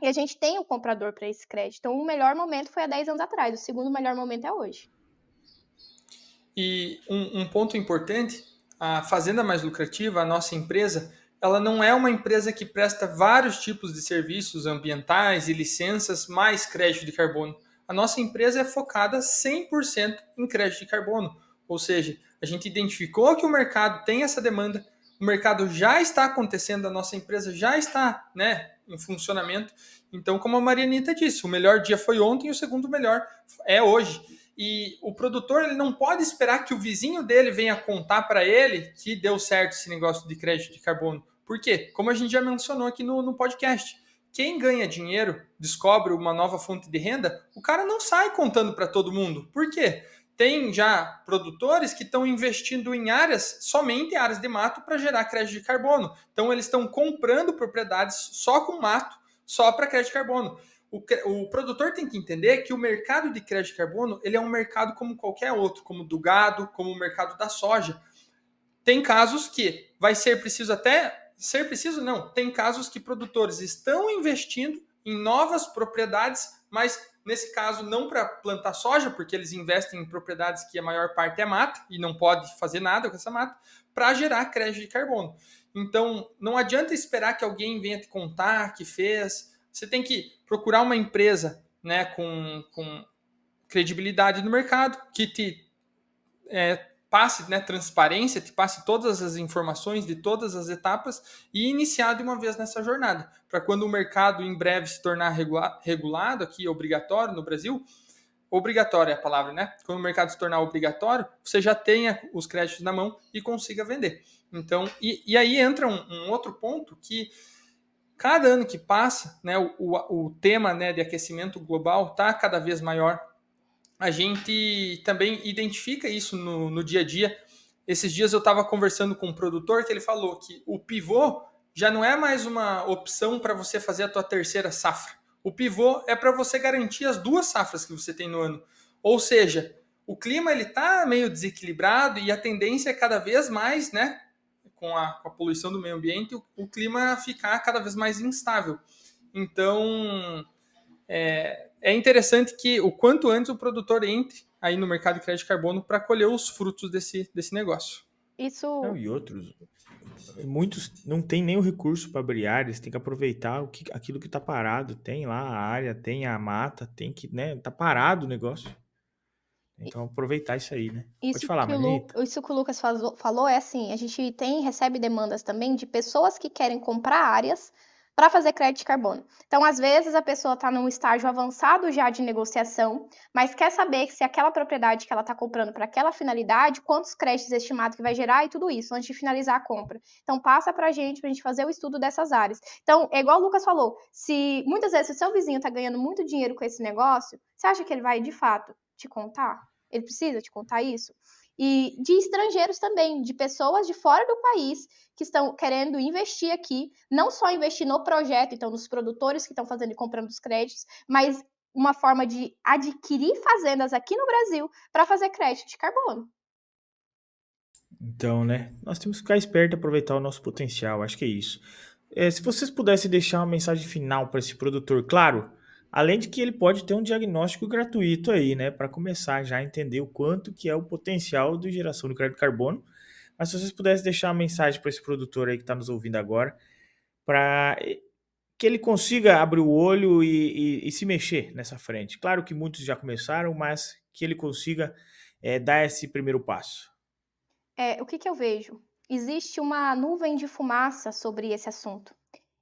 e a gente tem o comprador para esse crédito. Então, o melhor momento foi há 10 anos atrás, o segundo melhor momento é hoje. E um ponto importante, a fazenda mais lucrativa, a nossa empresa, ela não é uma empresa que presta vários tipos de serviços ambientais e licenças mais crédito de carbono. A nossa empresa é focada 100% em crédito de carbono. Ou seja, a gente identificou que o mercado tem essa demanda, o mercado já está acontecendo, a nossa empresa já está, em funcionamento. Então, como a Marianita disse, o melhor dia foi ontem e o segundo melhor é hoje. E o produtor ele não pode esperar que o vizinho dele venha contar para ele que deu certo esse negócio de crédito de carbono. Por quê? Como a gente já mencionou aqui no podcast, quem ganha dinheiro, descobre uma nova fonte de renda, o cara não sai contando para todo mundo. Por quê? Tem já produtores que estão investindo em áreas, somente áreas de mato, para gerar crédito de carbono. Então, eles estão comprando propriedades só com mato, só para crédito de carbono. O produtor tem que entender que o mercado de crédito de carbono ele é um mercado como qualquer outro, como o do gado, como o mercado da soja. Tem casos que vai ser preciso tem casos que produtores estão investindo em novas propriedades, mas nesse caso não para plantar soja, porque eles investem em propriedades que a maior parte é mata e não pode fazer nada com essa mata, para gerar crédito de carbono. Então, não adianta esperar que alguém venha te contar que fez. Você tem que procurar uma empresa com credibilidade no mercado, que te passe transparência, te passe todas as informações de todas as etapas e iniciar de uma vez nessa jornada. Para quando o mercado em breve se tornar regulado, aqui obrigatório no Brasil, obrigatório é a palavra, Quando o mercado se tornar obrigatório, você já tenha os créditos na mão e consiga vender. Então, e aí entra um outro ponto que cada ano que passa, o tema de aquecimento global está cada vez maior. A gente também identifica isso no dia a dia. Esses dias eu estava conversando com um produtor que ele falou que o pivô já não é mais uma opção para você fazer a tua terceira safra. O pivô é para você garantir as 2 safras que você tem no ano. Ou seja, o clima ele está meio desequilibrado e a tendência é cada vez mais, com a poluição do meio ambiente, o clima ficar cada vez mais instável. Então, é interessante que o quanto antes o produtor entre aí no mercado de crédito de carbono para colher os frutos desse negócio. Isso. Não, e outros. Muitos não tem nem o recurso para abrir áreas, tem que aproveitar aquilo que está parado. Tem lá a área, tem a mata, tem que, tá parado o negócio. Então aproveitar isso aí, né? Pode falar, Marianita. Isso que o Lucas falou é assim, a gente recebe demandas também de pessoas que querem comprar áreas para fazer crédito de carbono. Então, às vezes, a pessoa está num estágio avançado já de negociação, mas quer saber se aquela propriedade que ela está comprando para aquela finalidade, quantos créditos estimados que vai gerar e tudo isso, antes de finalizar a compra. Então, passa para a gente fazer o estudo dessas áreas. Então, é igual o Lucas falou, muitas vezes, se o seu vizinho está ganhando muito dinheiro com esse negócio, você acha que ele vai, de fato, te contar? Ele precisa te contar isso? E de estrangeiros também, de pessoas de fora do país que estão querendo investir aqui, não só investir no projeto, então nos produtores que estão fazendo e comprando os créditos, mas uma forma de adquirir fazendas aqui no Brasil para fazer crédito de carbono. Então, nós temos que ficar esperto e aproveitar o nosso potencial, acho que é isso. Se vocês pudessem deixar uma mensagem final para esse produtor, claro, além de que ele pode ter um diagnóstico gratuito aí, para começar já a entender o quanto que é o potencial de geração de crédito de carbono. Mas se vocês pudessem deixar uma mensagem para esse produtor aí que está nos ouvindo agora, para que ele consiga abrir o olho e se mexer nessa frente. Claro que muitos já começaram, mas que ele consiga dar esse primeiro passo? O que eu vejo? Existe uma nuvem de fumaça sobre esse assunto.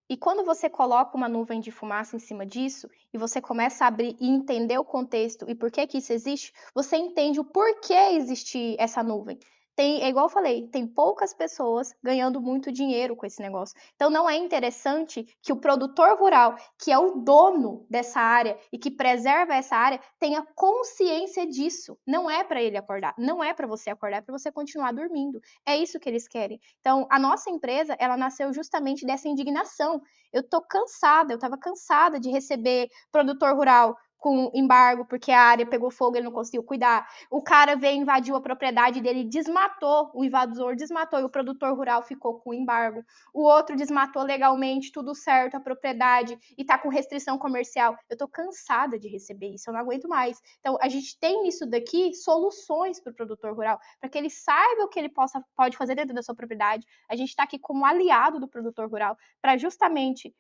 E quando você coloca uma nuvem de fumaça em cima disso, e você começa a abrir e entender o contexto e por que que isso existe, você entende o porquê existe essa nuvem. É igual eu falei, tem poucas pessoas ganhando muito dinheiro com esse negócio. Então não é interessante que o produtor rural, que é o dono dessa área e que preserva essa área, tenha consciência disso. Não é para ele acordar, não é para você acordar, é para você continuar dormindo. É isso que eles querem. Então, a nossa empresa, ela nasceu justamente dessa indignação. Eu estava cansada de receber produtor rural com embargo, porque a área pegou fogo e ele não conseguiu cuidar. O cara veio, invadiu a propriedade dele, desmatou, o invasor desmatou e o produtor rural ficou com embargo. O outro desmatou legalmente, tudo certo, a propriedade, e tá com restrição comercial. Eu tô cansada de receber isso, eu não aguento mais. Então, a gente tem nisso daqui soluções para o produtor rural, para que ele saiba o que ele pode fazer dentro da sua propriedade. A gente está aqui como aliado do produtor rural, para justamente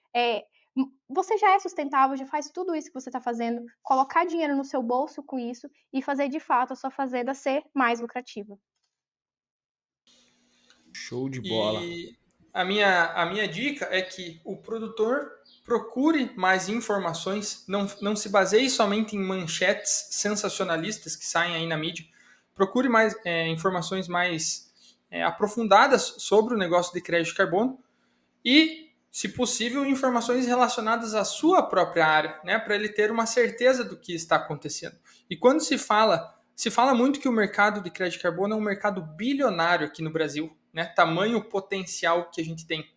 você já é sustentável, já faz tudo isso que você está fazendo, colocar dinheiro no seu bolso com isso e fazer de fato a sua fazenda ser mais lucrativa. Show de bola. E a minha dica é que o produtor procure mais informações, não se baseie somente em manchetes sensacionalistas que saem aí na mídia. Procure mais informações mais aprofundadas sobre o negócio de crédito de carbono e, se possível, informações relacionadas à sua própria área, né, para ele ter uma certeza do que está acontecendo. E quando se fala muito que o mercado de crédito de carbono é um mercado bilionário aqui no Brasil, né, tamanho potencial que a gente tem.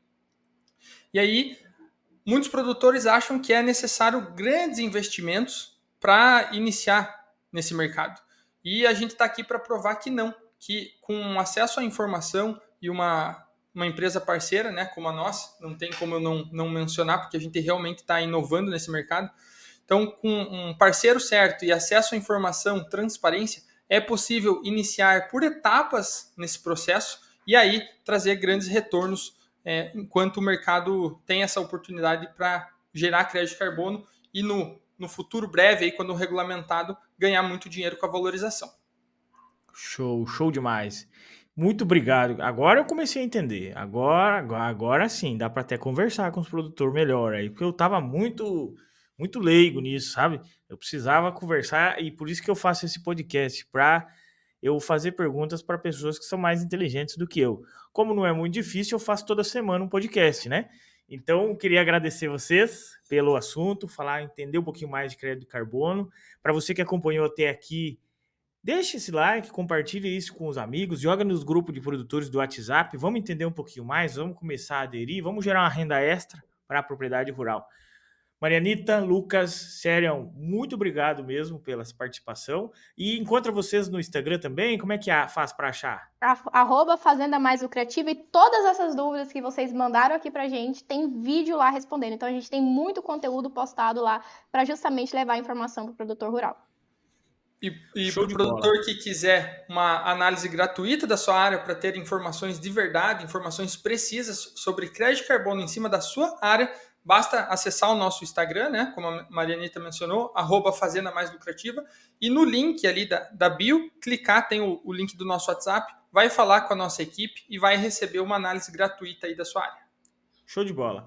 E aí, muitos produtores acham que é necessário grandes investimentos para iniciar nesse mercado. E a gente está aqui para provar que não, que com acesso à informação e uma empresa parceira, né, como a nossa, não tem como eu não mencionar, porque a gente realmente está inovando nesse mercado. Então, com um parceiro certo e acesso à informação, transparência, é possível iniciar por etapas nesse processo e aí trazer grandes retornos enquanto o mercado tem essa oportunidade para gerar crédito de carbono e no futuro breve, aí, quando regulamentado, ganhar muito dinheiro com a valorização. Show demais. Muito obrigado. Agora eu comecei a entender. Agora sim, dá para até conversar com os produtores melhor aí, porque eu tava muito leigo nisso, sabe? Eu precisava conversar e por isso que eu faço esse podcast, para eu fazer perguntas para pessoas que são mais inteligentes do que eu. Como não é muito difícil, eu faço toda semana um podcast, né? Então, queria agradecer vocês pelo assunto, entender um pouquinho mais de crédito de carbono. Para você que acompanhou até aqui, deixe esse like, compartilhe isso com os amigos, joga nos grupos de produtores do WhatsApp, vamos entender um pouquinho mais, vamos começar a aderir, vamos gerar uma renda extra para a propriedade rural. Marianita, Lucas, sério, muito obrigado mesmo pela participação. E encontra vocês no Instagram também? Como é que faz para achar? @Fazenda Mais Lucrativa, e todas essas dúvidas que vocês mandaram aqui pra gente, tem vídeo lá respondendo. Então a gente tem muito conteúdo postado lá para justamente levar informação para o produtor rural. E para o produtor que quiser uma análise gratuita da sua área para ter informações de verdade, informações precisas sobre crédito de carbono em cima da sua área, basta acessar o nosso Instagram, né, como a Marianita mencionou, @Fazenda Mais Lucrativa, e no link ali da bio, clicar, tem o link do nosso WhatsApp, vai falar com a nossa equipe e vai receber uma análise gratuita aí da sua área. Show de bola.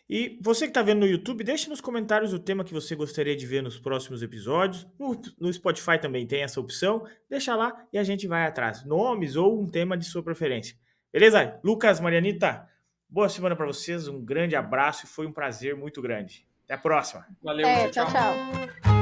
E você que está vendo no YouTube, deixe nos comentários o tema que você gostaria de ver nos próximos episódios. No Spotify também tem essa opção. Deixa lá e a gente vai atrás. Nomes ou um tema de sua preferência. Beleza? Lucas, Marianita, boa semana para vocês. Um grande abraço e foi um prazer muito grande. Até a próxima. Valeu, tchau. Tchau.